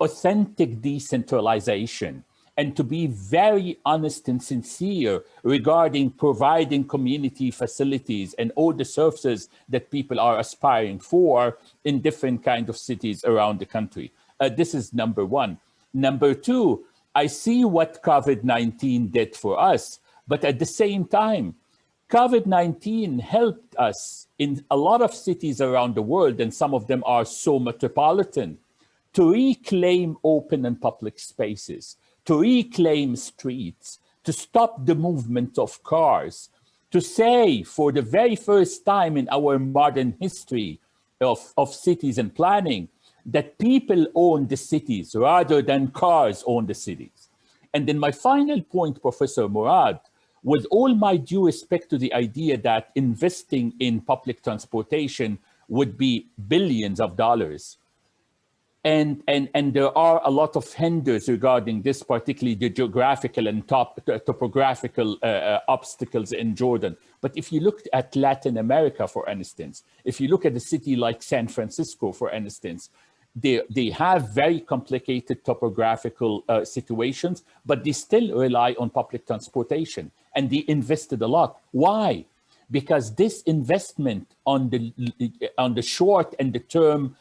authentic decentralization, and to be very honest and sincere regarding providing community facilities and all the services that people are aspiring for in different kinds of cities around the country. This is number one. Number two, I see what COVID-19 did for us, but at the same time, COVID-19 helped us in a lot of cities around the world, and some of them are so metropolitan, to reclaim open and public spaces, to reclaim streets, to stop the movement of cars, to say for the very first time in our modern history of cities and planning that people own the cities rather than cars own the cities. And then my final point, Professor Murad, with all my due respect to the idea that investing in public transportation would be billions of dollars, and there are a lot of hinders regarding this, particularly the geographical and topographical obstacles in Jordan. But if you look at Latin America, for instance, if you look at a city like San Francisco, for instance, they have very complicated topographical situations, but they still rely on public transportation, and they invested a lot. Why? Because this investment on the short and the term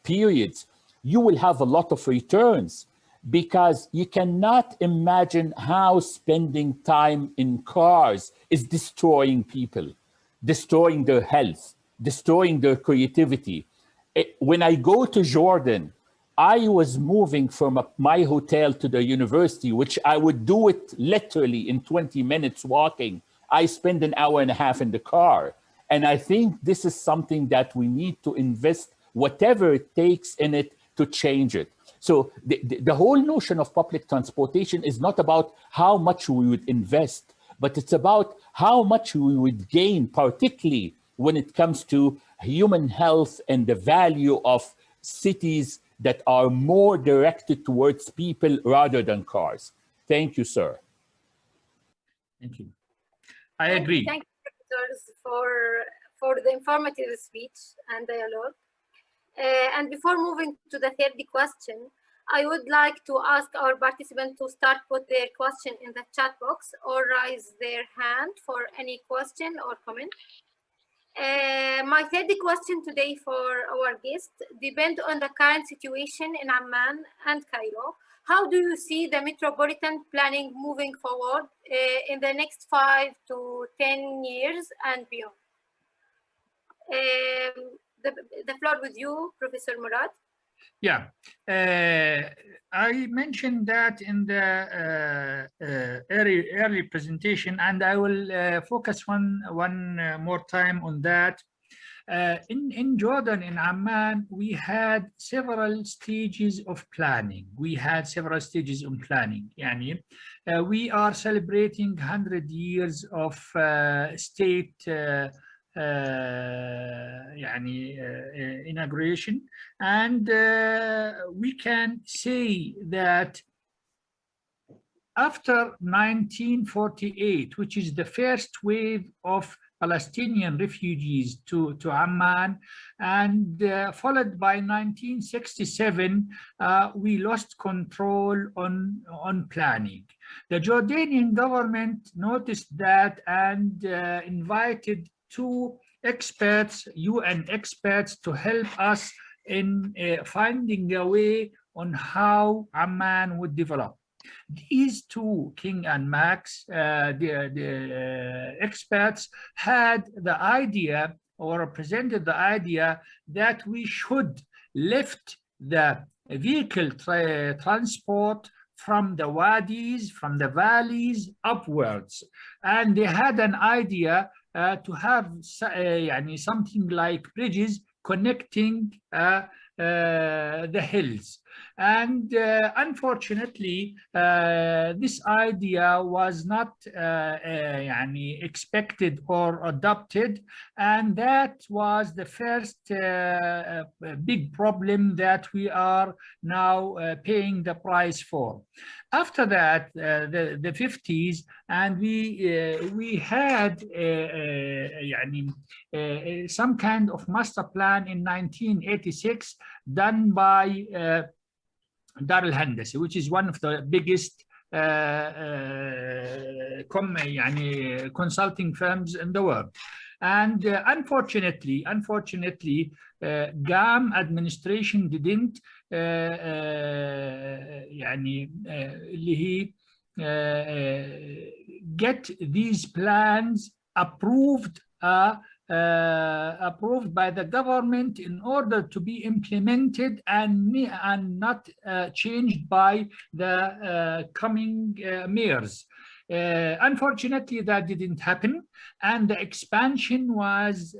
periods, you will have a lot of returns, because you cannot imagine how spending time in cars is destroying people, destroying their health, destroying their creativity. When I go to Jordan, I was moving from my hotel to the university, which I would do it literally in 20 minutes walking. I spend an hour and a half in the car. And I think this is something that we need to invest whatever it takes in it to change it. So the whole notion of public transportation is not about how much we would invest, but it's about how much we would gain, particularly when it comes to human health and the value of cities that are more directed towards people rather than cars. Thank you, sir. Thank you. I agree. Thank you, professors, for the informative speech and dialogue. And before moving to the third question, I would like to ask our participants to start put their question in the chat box or raise their hand for any question or comment. My third question today for our guest depends on the current situation in Amman and Cairo. How do you see the metropolitan planning moving forward in the next 5 to 10 years and beyond? The floor with you, Professor Murad. Yeah, I mentioned that in the early presentation, and I will focus one more time on that. In Jordan, in Amman, we had several stages of planning. We are celebrating 100 years of state inauguration, and we can say that after 1948, which is the first wave of Palestinian refugees to Amman, and followed by 1967, we lost control on planning. The Jordanian government noticed that and invited 2 experts, UN experts, to help us in finding a way on how Amman would develop. These 2, King and Max, the experts, had the idea or presented the idea that we should lift the vehicle transport from the wadis, from the valleys upwards. And they had an idea to have something like bridges connecting the hills. And unfortunately, this idea was not expected or adopted, and that was the first big problem that we are now paying the price for. After that, the 50s, and we had some kind of master plan in 1986 done by Dar al-Handasi, which is one of the biggest consulting firms in the world. And unfortunately, GAM administration didn't get these plans approved by the government in order to be implemented and not changed by the coming mayors. Unfortunately, that didn't happen, and the expansion was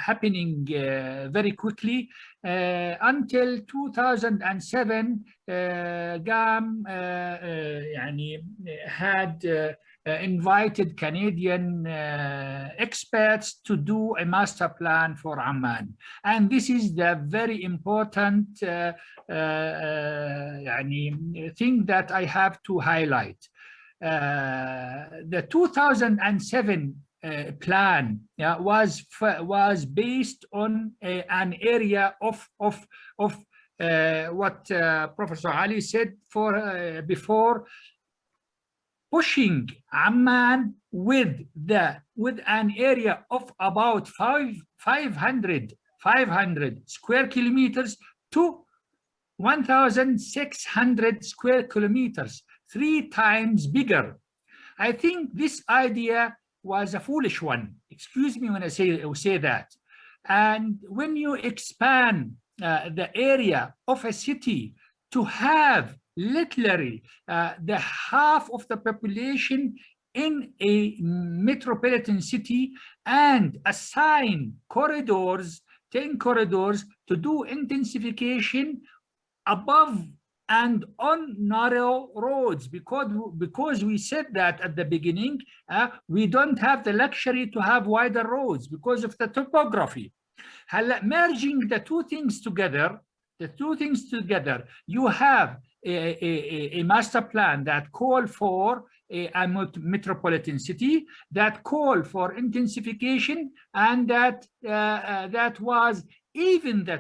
happening very quickly until 2007. GAM had invited Canadian experts to do a master plan for Amman, and this is the very important thing that I have to highlight. The 2007 plan was based on an area of what Professor Ali said before, pushing Amman with an area of about 500 square kilometers to 1,600 square kilometers, 3 times bigger. I think this idea was a foolish one. Excuse me when I say that. And when you expand the area of a city to have literally the half of the population in a metropolitan city and assign corridors, 10 corridors, to do intensification above and on narrow roads, because we said that at the beginning, we don't have the luxury to have wider roads because of the topography. Merging the two things together, you have a master plan that call for a metropolitan city, that call for intensification, and that was even the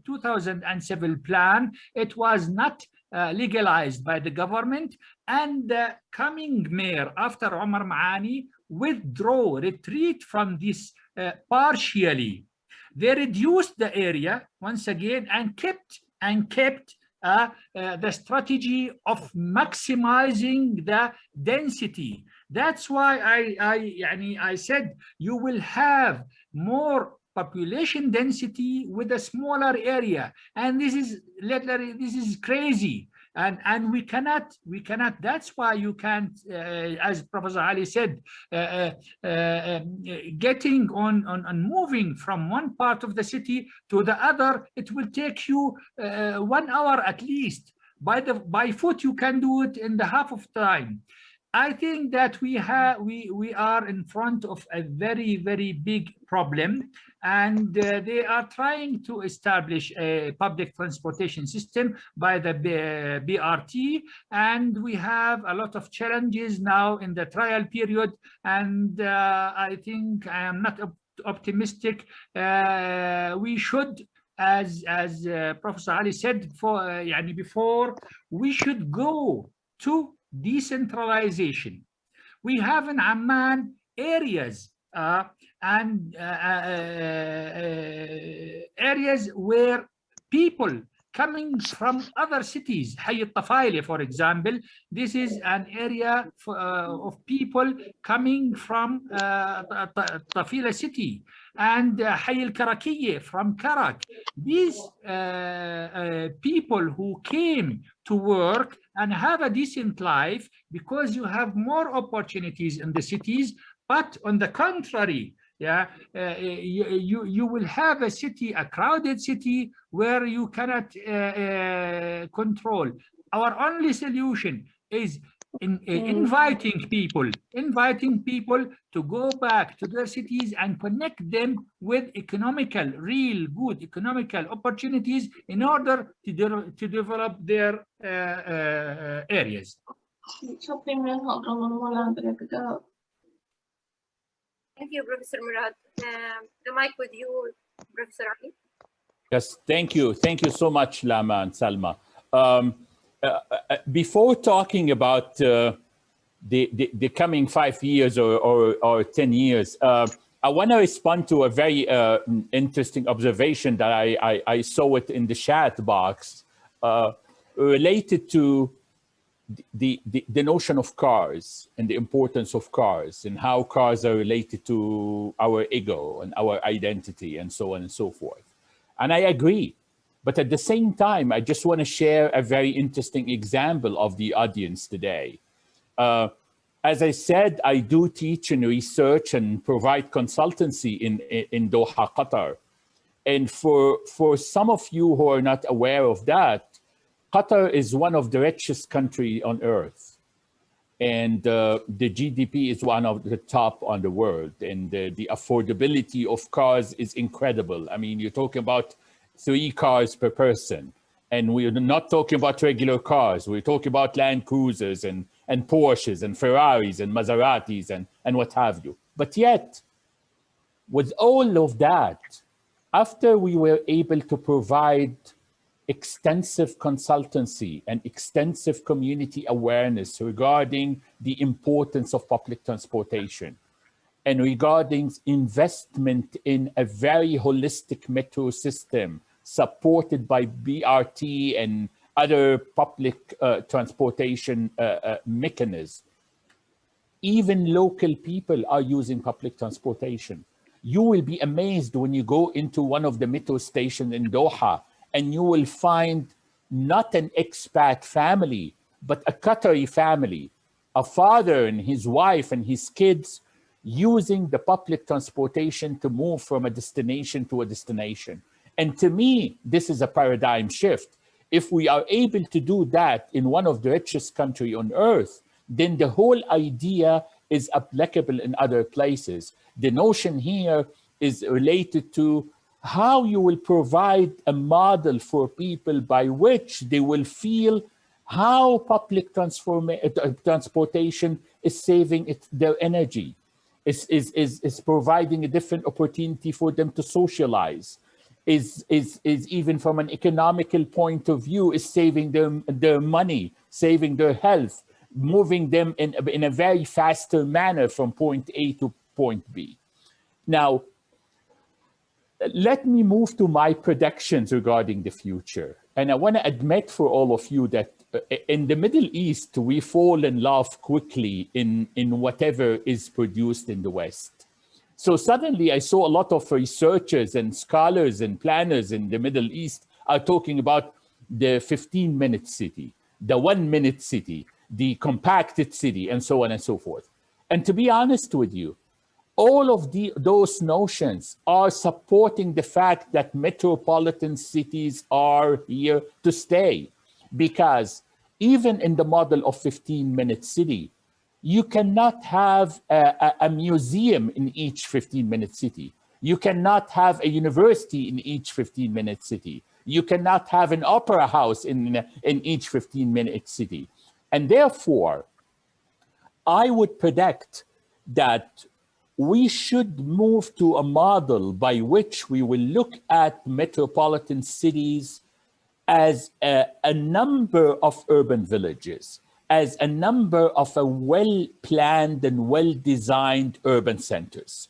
2007 plan. It was not legalized by the government, and the coming mayor after Omar Maani retreat from this partially. They reduced the area once again and kept the strategy of maximizing the density. That's why I said you will have more population density with a smaller area, and this is crazy, and we cannot. That's why you can't, as Professor Ali said, getting on moving from one part of the city to the other. It will take you 1 hour at least. By foot you can do it in the half of time. I think that we are in front of a very, very big problem, and they are trying to establish a public transportation system by the BRT, and we have a lot of challenges now in the trial period, and I think I am not optimistic. We should, as Professor Ali said before, we should go to decentralization. We have in Amman areas areas where people coming from other cities, Hayy al-Tafaili, for example, this is an area of people coming from Tafila city, and Hayy al-Karakiye from Karak. These people who came to work and have a decent life because you have more opportunities in the cities, but on the contrary, you will have a city, a crowded city, where you cannot control. Our only solution is inviting people to go back to their cities and connect them with real good economical opportunities in order to develop their areas. Thank you, Professor Murad. The mic with you, Professor Ali. Yes, thank you. Thank you so much, Lama and Salma. Before talking about the coming 5 years or 10 years, I want to respond to a very interesting observation that I saw it in the chat box related to the notion of cars and the importance of cars and how cars are related to our ego and our identity and so on and so forth. And I agree. But at the same time, I just want to share a very interesting example of the audience today. As I said, I do teach and research and provide consultancy in Doha, Qatar. And for some of you who are not aware of that, Qatar is one of the richest countries on earth. And the GDP is one of the top on the world. And the affordability of cars is incredible. I mean, you're talking about 3 cars per person. And we're not talking about regular cars. We're talking about Land Cruisers and Porsches and Ferraris and Maseratis and what have you. But yet, with all of that, after we were able to provide extensive consultancy and extensive community awareness regarding the importance of public transportation and regarding investment in a very holistic metro system supported by BRT and other public transportation mechanisms, even local people are using public transportation. You will be amazed when you go into one of the metro stations in Doha and you will find not an expat family, but a Qatari family, a father and his wife and his kids using the public transportation to move from a destination to a destination. And to me, this is a paradigm shift. If we are able to do that in one of the richest countries on earth, then the whole idea is applicable in other places. The notion here is related to how you will provide a model for people by which they will feel how public transportation is saving their energy, is providing a different opportunity for them to socialize, is even from an economical point of view, is saving their money, saving their health, moving them in a very faster manner from point A to point B. Now, let me move to my predictions regarding the future. And I want to admit for all of you that in the Middle East, we fall in love quickly in whatever is produced in the West. So suddenly I saw a lot of researchers and scholars and planners in the Middle East are talking about the 15-minute city, the 1-minute city, the compacted city, and so on and so forth. And to be honest with you, all of those notions are supporting the fact that metropolitan cities are here to stay. Because even in the model of 15-minute city, you cannot have a museum in each 15-minute city. You cannot have a university in each 15-minute city. You cannot have an opera house in each 15-minute city. And therefore, I would predict that we should move to a model by which we will look at metropolitan cities as a number of urban villages, as a number of well-planned and well-designed urban centers.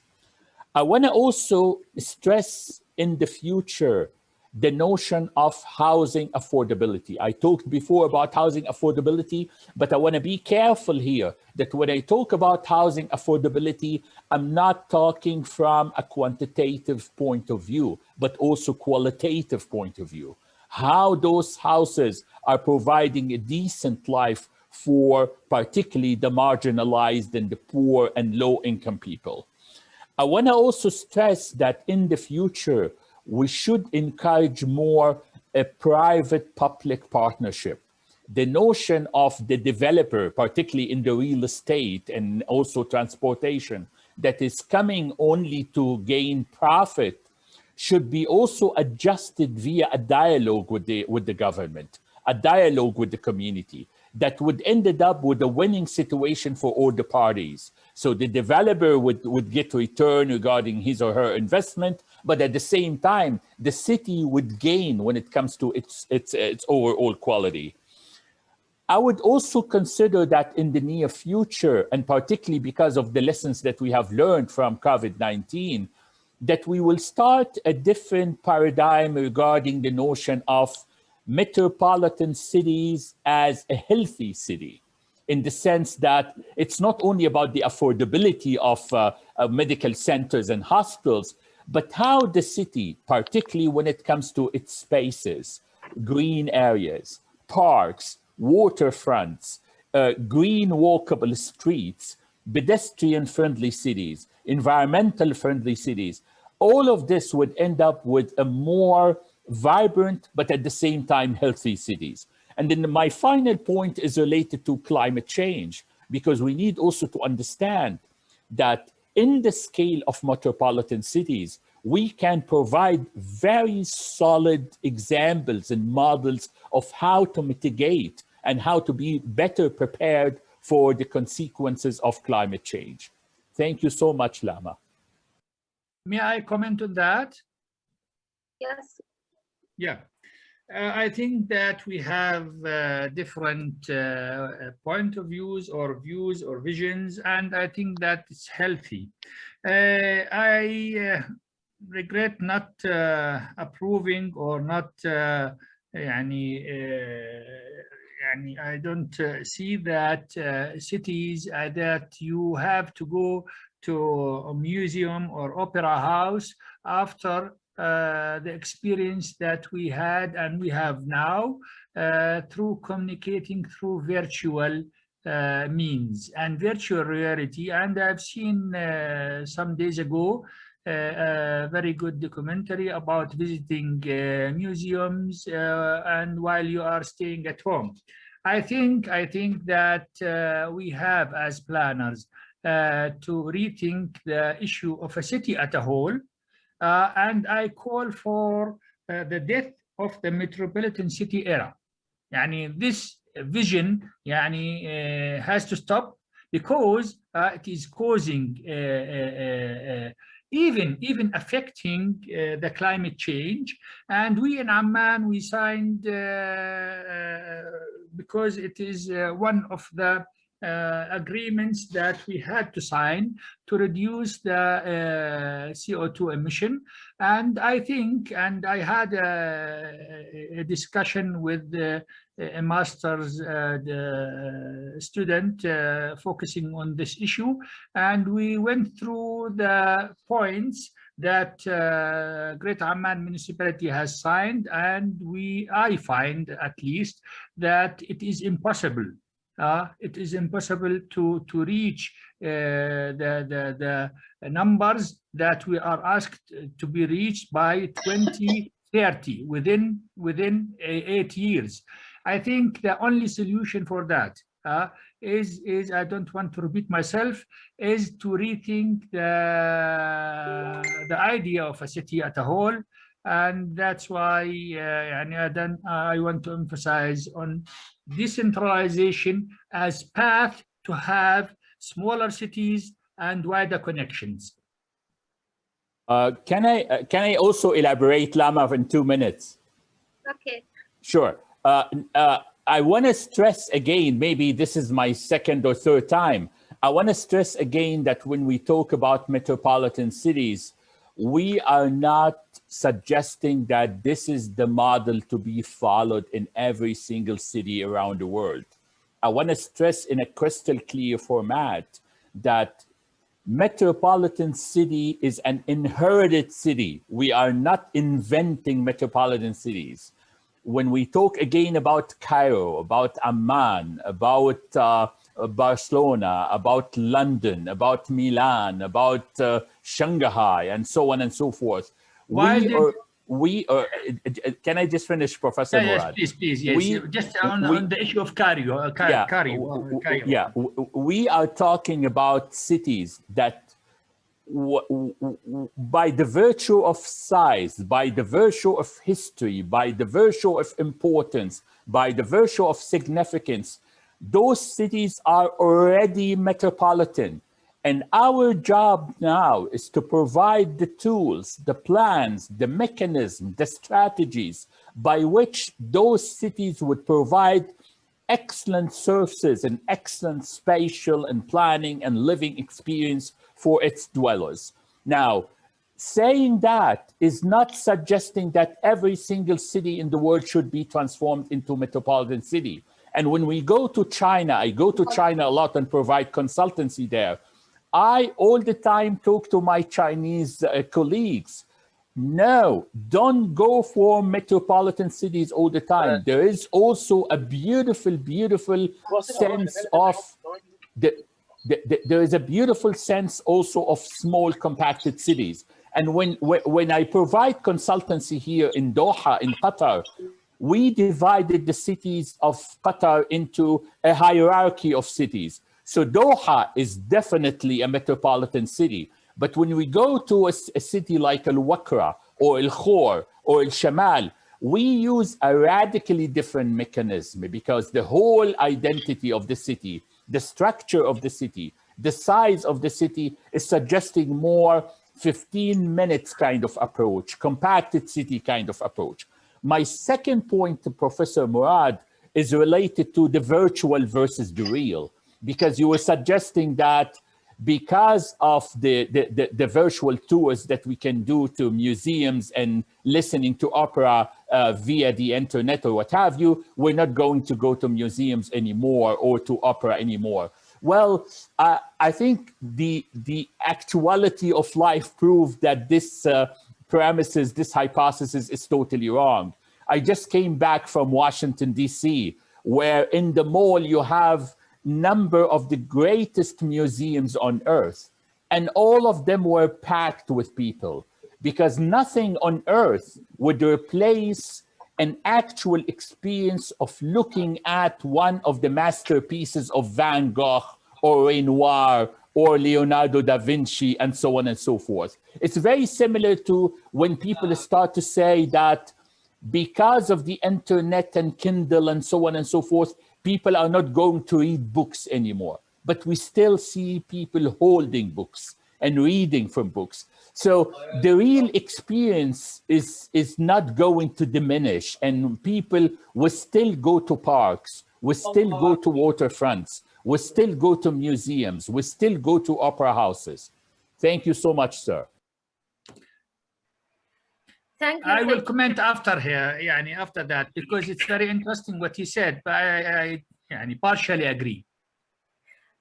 I want to also stress in the future the notion of housing affordability. I talked before about housing affordability, but I want to be careful here that when I talk about housing affordability, I'm not talking from a quantitative point of view, but also qualitative point of view. How those houses are providing a decent life for particularly the marginalized and the poor and low-income people. I want to also stress that in the future, we should encourage more a private-public partnership. The notion of the developer, particularly in the real estate and also transportation, that is coming only to gain profit, should be also adjusted via a dialogue with the government, a dialogue with the community that would end up with a winning situation for all the parties. So the developer would get return regarding his or her investment, but at the same time, the city would gain when it comes to its overall quality. I would also consider that in the near future, and particularly because of the lessons that we have learned from COVID-19, that we will start a different paradigm regarding the notion of metropolitan cities as a healthy city, in the sense that it's not only about the affordability of medical centers and hospitals, but how the city, particularly when it comes to its spaces, green areas, parks, waterfronts, green walkable streets, pedestrian-friendly cities, environmental-friendly cities. All of this would end up with a more vibrant, but at the same time, healthy cities. And then my final point is related to climate change, because we need also to understand that in the scale of metropolitan cities, we can provide very solid examples and models of how to mitigate and how to be better prepared for the consequences of climate change. Thank you so much, Lama. May I comment on that? Yes. Yeah. I think that we have different point of views or visions, and I think that it's healthy. I regret not approving or not I don't see that cities that you have to go to a museum or opera house after the experience that we had and we have now through communicating through virtual means and virtual reality. And I've seen some days ago a very good documentary about visiting museums and while you are staying at home. I think that we have as planners to rethink the issue of a city as a whole. And I call for the death of the metropolitan city era. This vision has to stop, because it is causing even affecting the climate change. And we in Amman, we signed because it is one of the agreements that we had to sign to reduce the CO2 emission. And I think, and I had a discussion with a master's student focusing on this issue, and we went through the points that Greater Amman municipality has signed, and I find at least that it is impossible. It is impossible to reach the numbers that we are asked to be reached by 2030, within 8 years. I think the only solution for that is I don't want to repeat myself, is to rethink the idea of a city as a whole. And that's why I want to emphasize on decentralization as path to have smaller cities and wider connections. Can I also elaborate, Lama, in 2 minutes? Okay. Sure. I want to stress again, maybe this is my second or third time, I want to stress again that when we talk about metropolitan cities, we are not suggesting that this is the model to be followed in every single city around the world. I want to stress in a crystal clear format that metropolitan city is an inherited city. We are not inventing metropolitan cities. When we talk again about Cairo, about Amman, about Barcelona, about London, about Milan, about Shanghai, and so on and so forth. Can I just finish, Professor Murad? Yes, please. Yes. Just on the issue of Cairo. We are talking about cities that, by the virtue of size, by the virtue of history, by the virtue of importance, by the virtue of significance, those cities are already metropolitan. And our job now is to provide the tools, the plans, the mechanism, the strategies by which those cities would provide excellent services and excellent spatial and planning and living experience for its dwellers. Now, saying that is not suggesting that every single city in the world should be transformed into a metropolitan city. And when we go to China, I go to China a lot and provide consultancy there. I all the time talk to my Chinese colleagues. No, don't go for metropolitan cities all the time. There is also a beautiful, beautiful sense of there is a beautiful sense also of small compacted cities. And when I provide consultancy here in Doha, in Qatar, we divided the cities of Qatar into a hierarchy of cities. So Doha is definitely a metropolitan city. But when we go to a city like Al-Wakra or Al-Khor or Al-Shamal, we use a radically different mechanism because the whole identity of the city, the structure of the city, the size of the city is suggesting more 15 minutes kind of approach, compacted city kind of approach. My second point to Professor Murad is related to the virtual versus the real, because you were suggesting that because of the virtual tours that we can do to museums and listening to opera via the internet or what have you, we're not going to go to museums anymore or to opera anymore. Well, I think the actuality of life proved that this premises, this hypothesis is totally wrong. I just came back from Washington, D.C., where in the mall you have number of the greatest museums on earth, and all of them were packed with people because nothing on earth would replace an actual experience of looking at one of the masterpieces of Van Gogh or Renoir or Leonardo da Vinci and so on and so forth. It's very similar to when people start to say that because of the internet and Kindle and so on and so forth, people are not going to read books anymore, but we still see people holding books and reading from books. So the real experience is not going to diminish, and people will still go to parks, will still go to waterfronts, will still go to museums, will still go to opera houses. Thank you so much, sir. Thank you. I will comment after here, after that, because it's very interesting what he said, but I partially agree.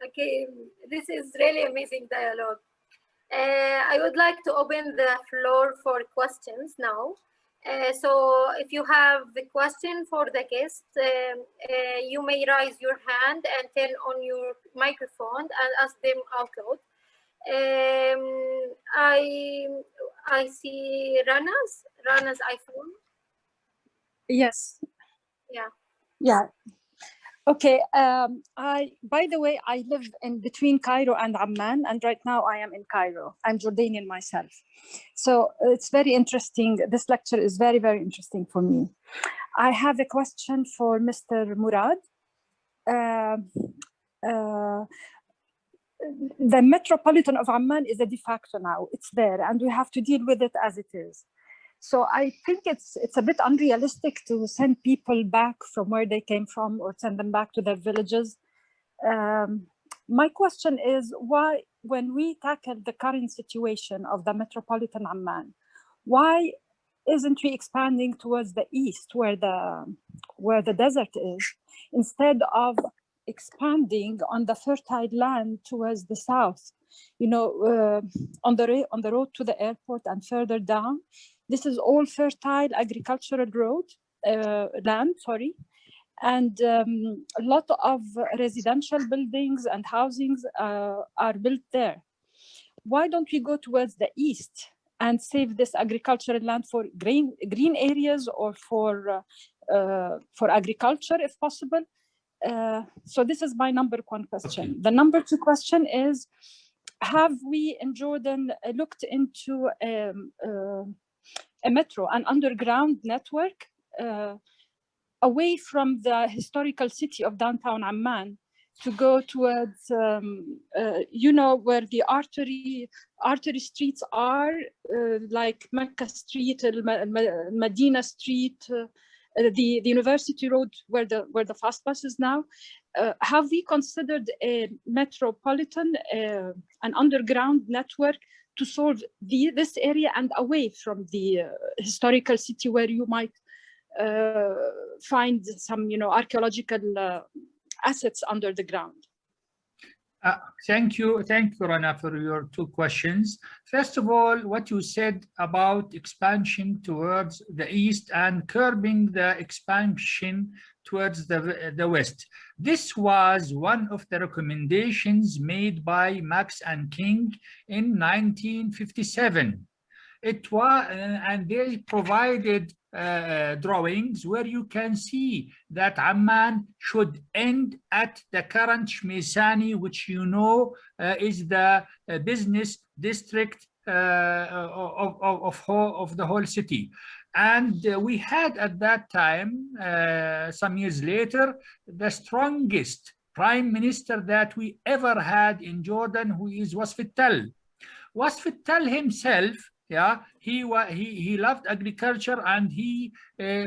Okay, this is really amazing dialogue. I would like to open the floor for questions now. So if you have a question for the guest, you may raise your hand and turn on your microphone and ask them out loud. I see Rana's iPhone. Yes. Yeah. Yeah. Okay. By the way, I live in between Cairo and Amman, and right now I am in Cairo. I'm Jordanian myself. So it's very interesting. This lecture is very, very interesting for me. I have a question for Mr. Murad. The Metropolitan of Amman is a de facto now. It's there, and we have to deal with it as it is. So I think it's a bit unrealistic to send people back from where they came from or send them back to their villages. My question is, why, when we tackle the current situation of the Metropolitan Amman, why isn't we expanding towards the east where the desert is, instead of expanding on the fertile land towards the south, on the road to the airport and further down? This is all fertile agricultural land, and a lot of residential buildings and housings are built there. Why don't we go towards the east and save this agricultural land for green areas or for agriculture if possible? So this is my number one question. The number two question is, have we in Jordan looked into a metro, an underground network away from the historical city of downtown Amman to go towards, where the artery streets are, like Mecca Street, Medina Street, the University Road, where the fast bus is now. Have we considered a metropolitan, an underground network to solve this area and away from the historical city where you might find some, archaeological assets under the ground? Thank you, Rana, for your two questions. First of all, what you said about expansion towards the east and curbing the expansion towards the west. This was one of the recommendations made by Max and King in 1957. It was, and they provided drawings where you can see that Amman should end at the current Shmeisani, which you know is the business district of the whole city. And we had at that time, some years later, the strongest prime minister that we ever had in Jordan, who is Wasf al-Tall. Wasf al-Tall himself, yeah, he loved agriculture, and he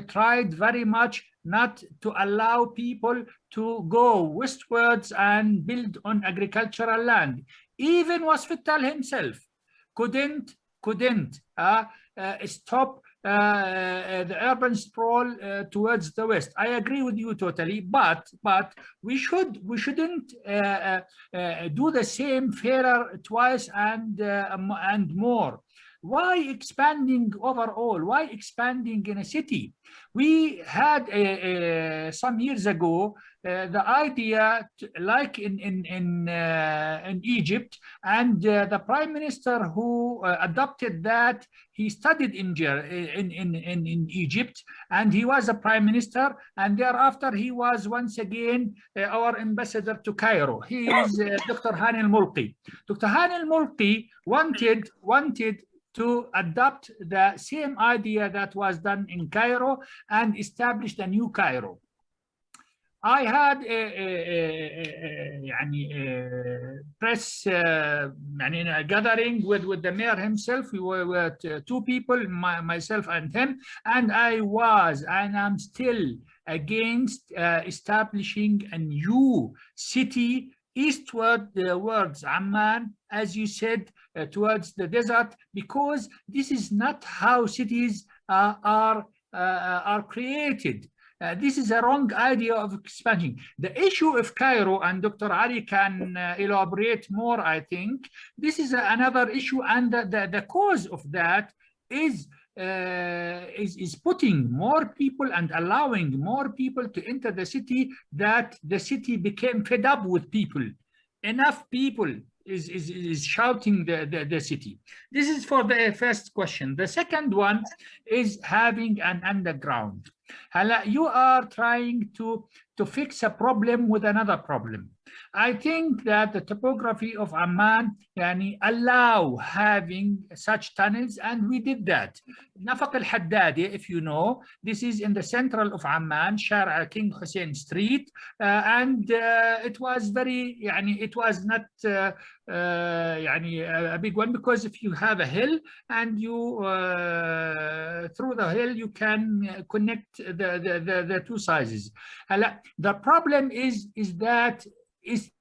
tried very much not to allow people to go westwards and build on agricultural land. Even Wasf al-Tall himself couldn't stop the urban sprawl towards the west. I agree with you totally, but we shouldn't do the same fairer twice and more. Why expanding overall? Why expanding in a city? We had some years ago the idea, like in Egypt, and the prime minister who adopted that, he studied in Egypt, and he was a prime minister, and thereafter he was once again our ambassador to Cairo. He is Dr. Hani al-Mulqi. Dr. Hani al-Mulqi wanted to adopt the same idea that was done in Cairo and established a new Cairo. I had a press gathering with the mayor himself. We were two people, myself and him, and I was and I'm still against establishing a new city eastward towards Amman, as you said, towards the desert, because this is not how cities are created. This is a wrong idea of expansion. The issue of Cairo, and Dr. Ali can elaborate more, I think, this is another issue, and the cause of that is putting more people and allowing more people to enter the city, that the city became fed up with people. Enough people is shouting the city. This is for the first question. The second one is having an underground. You are trying to fix a problem with another problem. I think that the topography of Amman allow having such tunnels, and we did that. Nafaq al-Haddadi, if you know, this is in the central of Amman, Shara King Hussein Street, and it was very, it was not a big one, because if you have a hill and you through the hill you can connect the two sizes. The problem is that it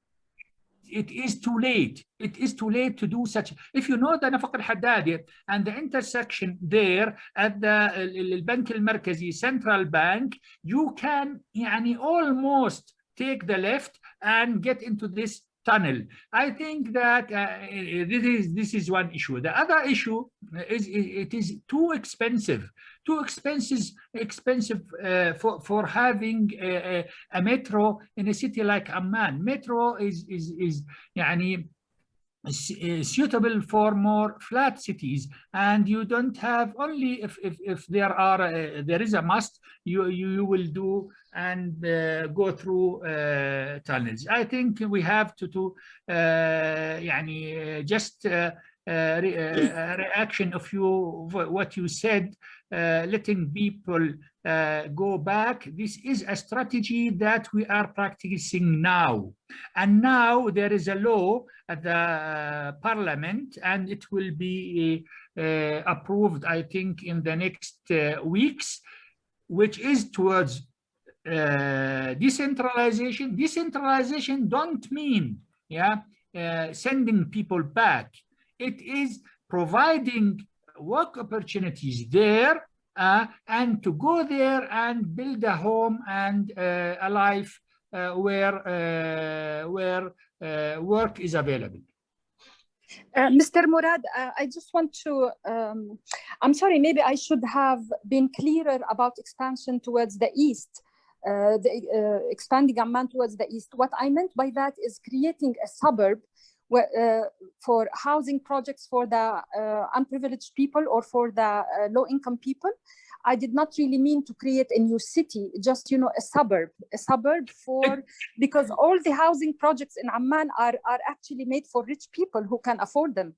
is too late. It is too late to do such. If you know the Nafaq al-Haddadi and the intersection there at the Bank al-Markazi Central Bank, you can almost take the left and get into this tunnel. I think that this is one issue. The other issue is it is too expensive. Too expensive for having a metro in a city like Amman. Metro is suitable for more flat cities, and you don't have only if there is a must, you will do and go through tunnels. I think we have to just reaction of what you said, letting people go back. This is a strategy that we are practicing now, and now there is a law at the parliament, and it will be approved, I think, in the next weeks, which is towards decentralization. Decentralization don't mean sending people back. It is providing work opportunities there, and to go there and build a home and a life where work is available. Mr. Murad, I just want to, I'm sorry, maybe I should have been clearer about expansion towards the east, expanding Amman towards the east. What I meant by that is creating a suburb for housing projects for the unprivileged people or for the low-income people. I did not really mean to create a new city, just, you know, a suburb for, because all the housing projects in Amman are actually made for rich people who can afford them.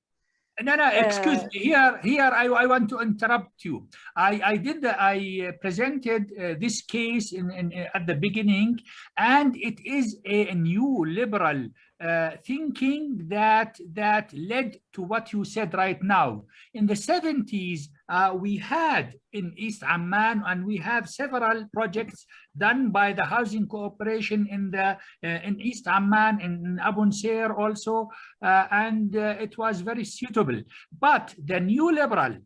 No, excuse me. Here, I want to interrupt you. I presented this case at the beginning, and it is a new liberal thinking that led to what you said right now. In the 70s, we had in East Amman, and we have several projects done by the Housing Cooperation in East Amman, in Abu Nsair also, and it was very suitable. But the new liberal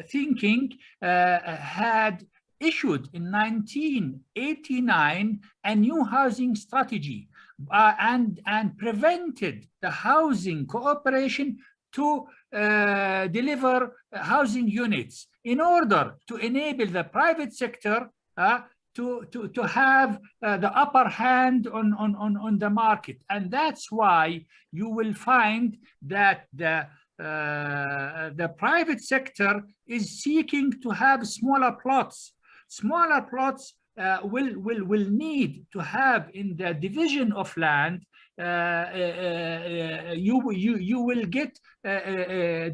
thinking had issued in 1989 a new housing strategy and prevented the Housing Cooperation to deliver housing units in order to enable the private sector to have the upper hand on the market. And that's why you will find that the private sector is seeking to have smaller plots. Smaller plots will need to have in the division of land. You will get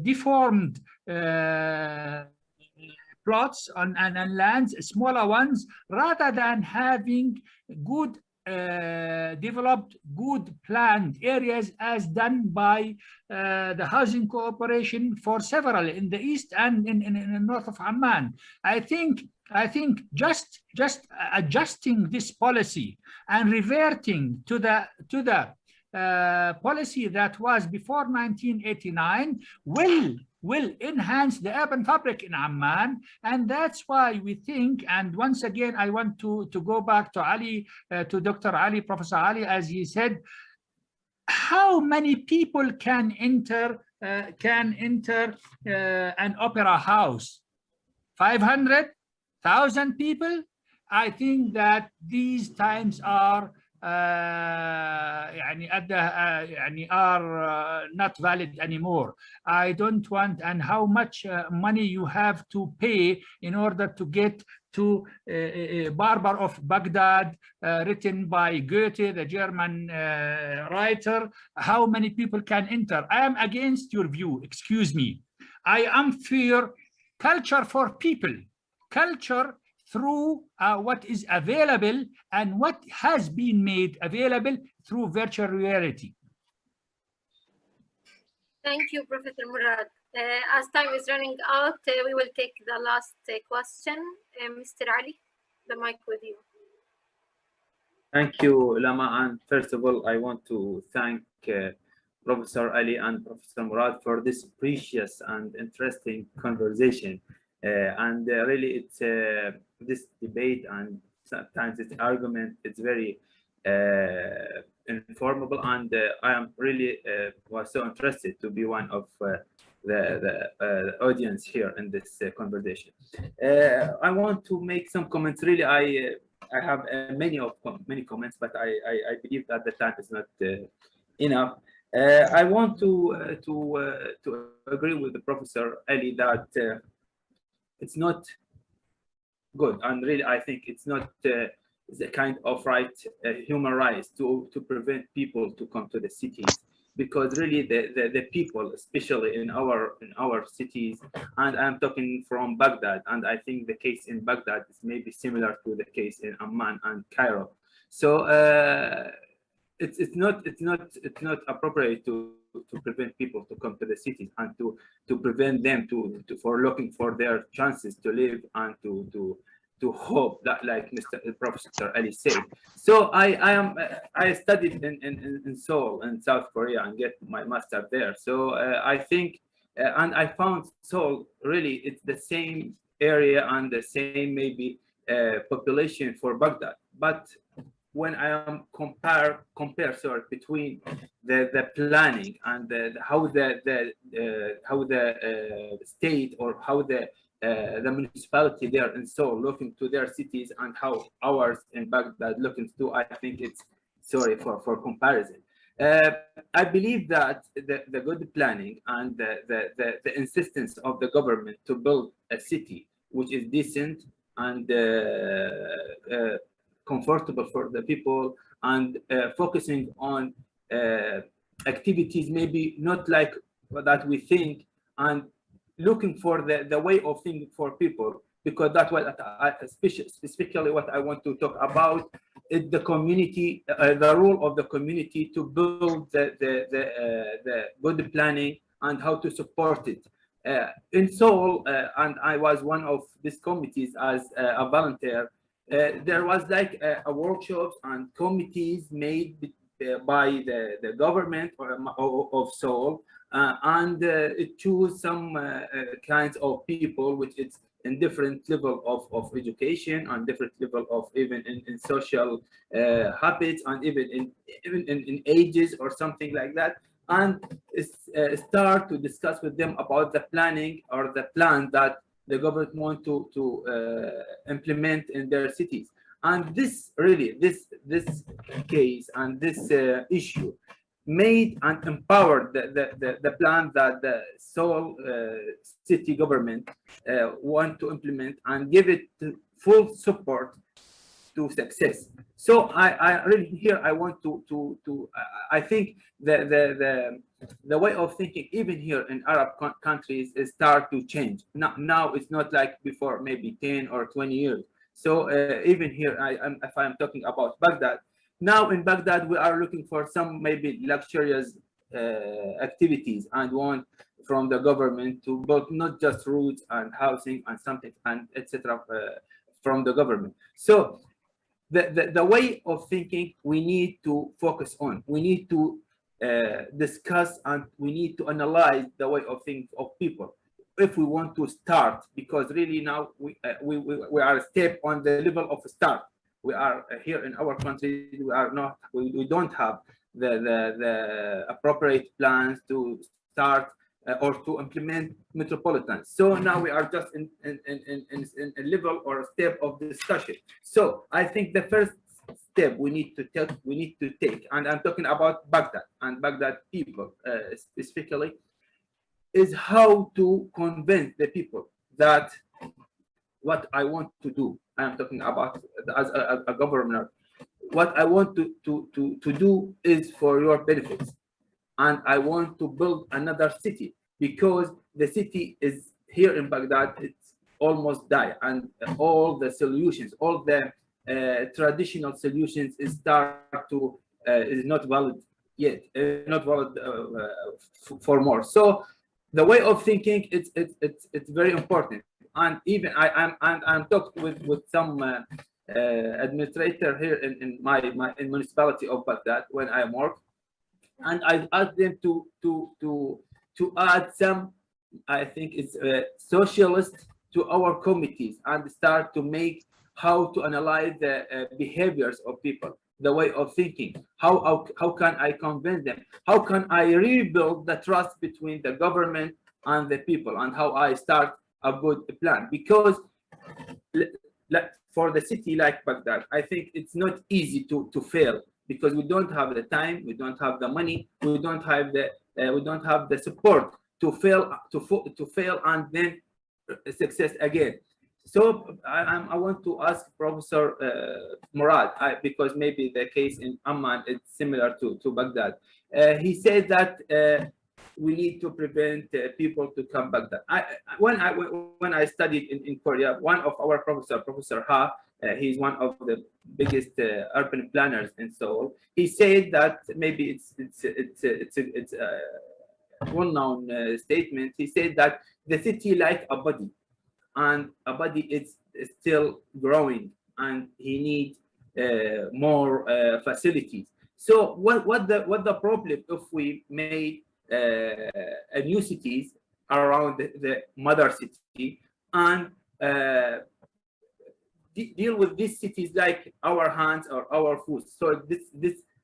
deformed plots and lands, smaller ones, rather than having good developed, good planned areas as done by the Housing Cooperation for several in the east and in the north of Amman. I think just adjusting this policy and reverting to the policy that was before 1989 will enhance the urban fabric in Amman. And that's why we think, and once again, I want to go back to Ali, to Dr. Ali, Professor Ali, as he said, how many people can enter an opera house? 500,000 people? I think that these times are not valid anymore. I don't want, and how much money you have to pay in order to get to Barber of Baghdad, written by Goethe, the German writer. How many people can enter? I am against your view, excuse me. I am for culture for people, culture through what is available and what has been made available through virtual reality. Thank you, Professor Murad. As time is running out, we will take the last question. Mr. Ali, the mic with you. Thank you, Lama. And first of all, I want to thank Professor Ali and Professor Murad for this precious and interesting conversation. And really, it's this debate and sometimes this argument, it's very informable, and I am really was so interested to be one of the audience here in this conversation. I want to make some comments. Really, I have many comments, but I believe that the time is not enough. I want to agree with the Professor Ali that it's not good, and really I think it's not the kind of human rights to prevent people to come to the cities, because really the people, especially in our cities, and I'm talking from Baghdad, and I think the case in Baghdad is maybe similar to the case in Amman and Cairo. So it's not appropriate to prevent people to come to the cities and to prevent them for looking for their chances to live and to hope that, like Professor Ali said. So I studied in Seoul in South Korea and get my master there. So I think and I found Seoul really it's the same area and the same maybe population for Baghdad, but when I am compare between the planning and how the state or how the municipality there in Seoul looking to their cities and how ours in Baghdad looking to, I think it's sorry for comparison. I believe that the good planning and the insistence of the government to build a city which is decent and comfortable for the people and focusing on activities maybe not like that we think, and looking for the way of thinking for people, because that's what specifically what I want to talk about is the community, the role of the community to build the good planning and how to support it. In Seoul, and I was one of these committees as a volunteer, there was like a workshops and committees made by the government of Seoul, and it chose some kinds of people which it's in different level of education and different level of even in social habits and even in ages or something like that, and start to discuss with them about the planning or the plan that the government want to implement in their cities. And this really this case and this issue made and empowered the plan that the Seoul city government want to implement and give it full support to success. So I really here I want to I think the way of thinking even here in Arab countries is start to change. Now it's not like before maybe 10 or 20 years. So even here if I'm talking about Baghdad, now in Baghdad, we are looking for some maybe luxurious activities and want from the government to build not just roads and housing and something and etc. From the government. So the way of thinking we need to focus on. We need to discuss and we need to analyze the way of thinking of people if we want to start, because really now we are a step on the level of start. We are here in our country. We are not. We don't have the appropriate plans to start or to implement metropolitans. So now we are just in a level or a step of discussion. So I think the first step we need to take, and I'm talking about Baghdad and Baghdad people specifically, is how to convince the people that what I want to do. I'm talking about as a governor. What I want to do is for your benefits, and I want to build another city because the city is here in Baghdad. It's almost died, and all the solutions, all the traditional solutions, is not valid yet, not valid for more. So the way of thinking it's very important. And even I'm talking with some administrator here in my municipality of Baghdad when I work, and I asked them to add some, I think it's socialist to our committees and start to make how to analyze the behaviors of people, the way of thinking. How can I convince them? How can I rebuild the trust between the government and the people, and how I start a good plan? Because for the city like Baghdad, I think it's not easy to fail, because we don't have the time, we don't have the money, we don't have the support to fail and then success again. So I want to ask Professor Murad, because maybe the case in Amman is similar to Baghdad. He said that we need to prevent people to come back. When I studied in Korea, one of our Professor Ha, he's one of the biggest urban planners in Seoul. He said that maybe it's a well-known statement. He said that the city like a body, and a body is still growing, and he needs more facilities. So what the problem if we made a new cities around the mother city, and deal with these cities like our hands or our foot. So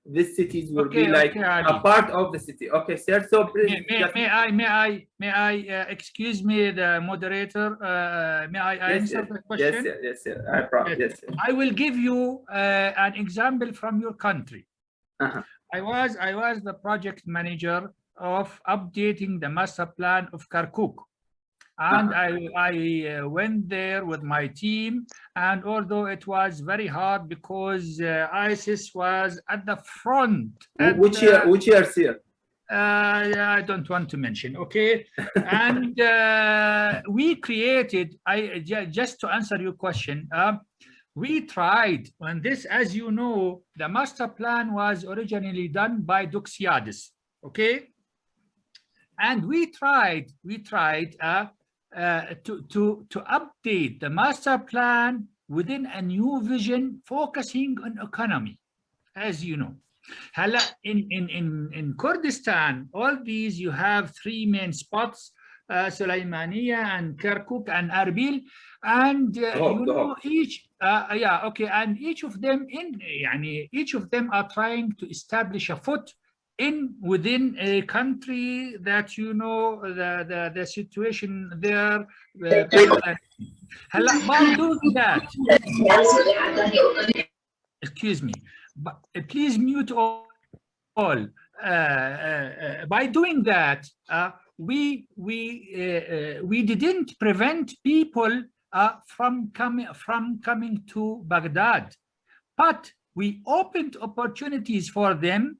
these cities will be like a part of the city. Okay, sir. So please, may I excuse me, the moderator? May I answer the question? Yes, sir. I promise. Yes, sir. I will give you an example from your country. I was the project manager of updating the master plan of Kirkuk. And I went there with my team, and although it was very hard because ISIS was at the front. Which year, sir? I don't want to mention, okay? And we created, just to answer your question, we tried, and this, as you know, the master plan was originally done by Doxiadis, okay? And we tried to update the master plan within a new vision focusing on economy, as you know. In Kurdistan, all these you have three main spots, Sulaimaniya and Kirkuk and Erbil, and and each of them are trying to establish a foot within a country that you know the situation there. By doing that, excuse me, but please mute all. By doing that, we didn't prevent people from coming to Baghdad, but we opened opportunities for them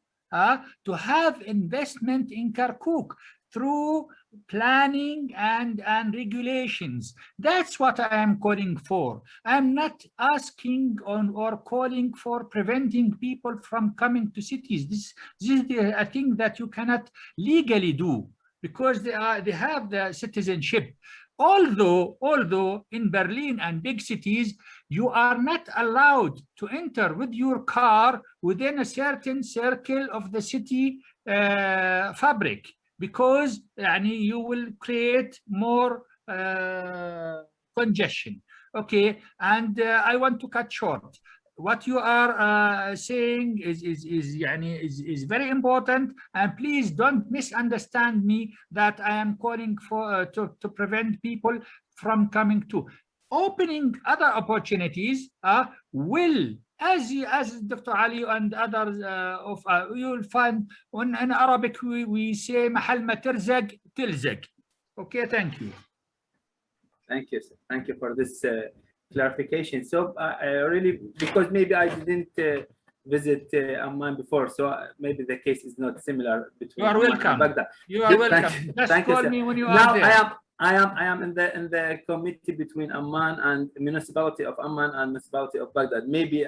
to have investment in Kirkuk through planning and regulations. That's what I am calling for. I'm not asking or calling for preventing people from coming to cities. This is a thing that you cannot legally do because they have the citizenship. Although in Berlin and big cities, you are not allowed to enter with your car within a certain circle of the city fabric, because you will create more congestion. Okay, and I want to cut short. What you are saying is very important, and please don't misunderstand me that I am calling for to prevent people from coming to. Opening other opportunities will, as Dr. Ali and others you will find in Arabic we say محل ما ترزق تلزق. Okay, thank you. Thank you, sir. Thank you for this clarification. So really, because maybe I didn't visit Amman before, so maybe the case is not similar between. You are welcome. Baghdad. You are welcome. Just call me when you are there. I am in the committee between Amman and municipality of Amman and municipality of Baghdad. Maybe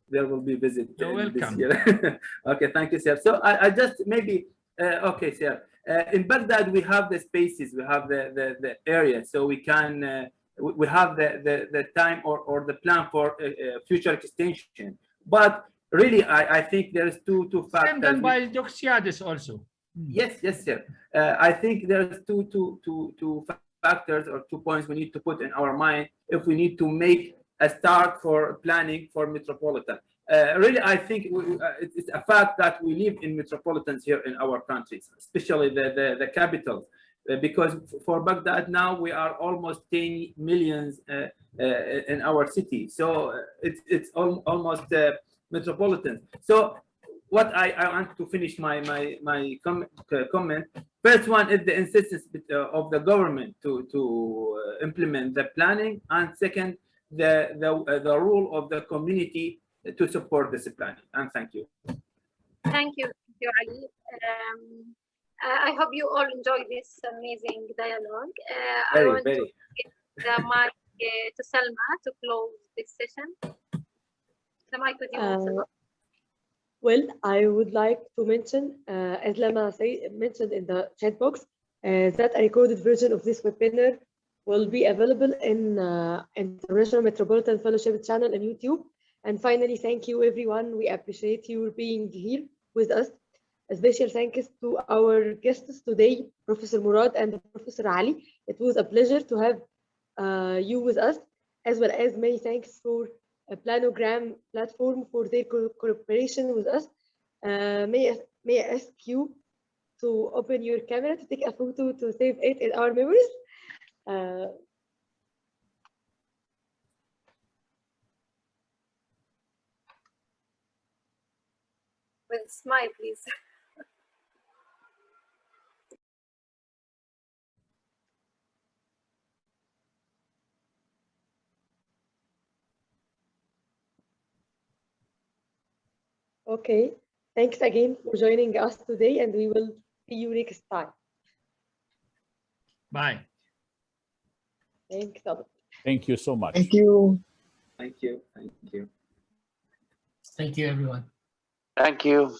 there will be visit. You're welcome. This year. Okay, thank you, sir. So I just maybe okay, sir. In Baghdad we have the spaces, we have the area, so we can. We have the time or the plan for future extension, but really I think there's two factors. Same done by Doxiadis also. Yes, sir. I think there's two factors or 2 points we need to put in our mind if we need to make a start for planning for metropolitan. Really, I think it's a fact that we live in metropolitans here in our countries, especially the capitals. Because for Baghdad now we are almost 10 million in our city, so it's almost metropolitan. So what I want to finish my comment. First one is the insistence of the government to implement the planning, and second the role of the community to support this planning. And thank you. Thank you, Ali. I hope you all enjoy this amazing dialogue. I want to give the mic to Salma to close this session. The mic with you, Salma. Well, I would like to mention, as Lama mentioned in the chat box, that a recorded version of this webinar will be available in International Metropolitan Fellowship channel on YouTube. And finally, thank you everyone. We appreciate you being here with us. A special thanks to our guests today, Professor Murad and Professor Ali. It was a pleasure to have you with us. as well as many thanks for a planogram platform for their cooperation with us. May I ask you to open your camera to take a photo to save it in our memories? With a smile, please. Okay, thanks again for joining us today, and we will see you next time. Bye. Thanks. Thank you so much. Thank you. Thank you. Thank you. Thank you, everyone. Thank you.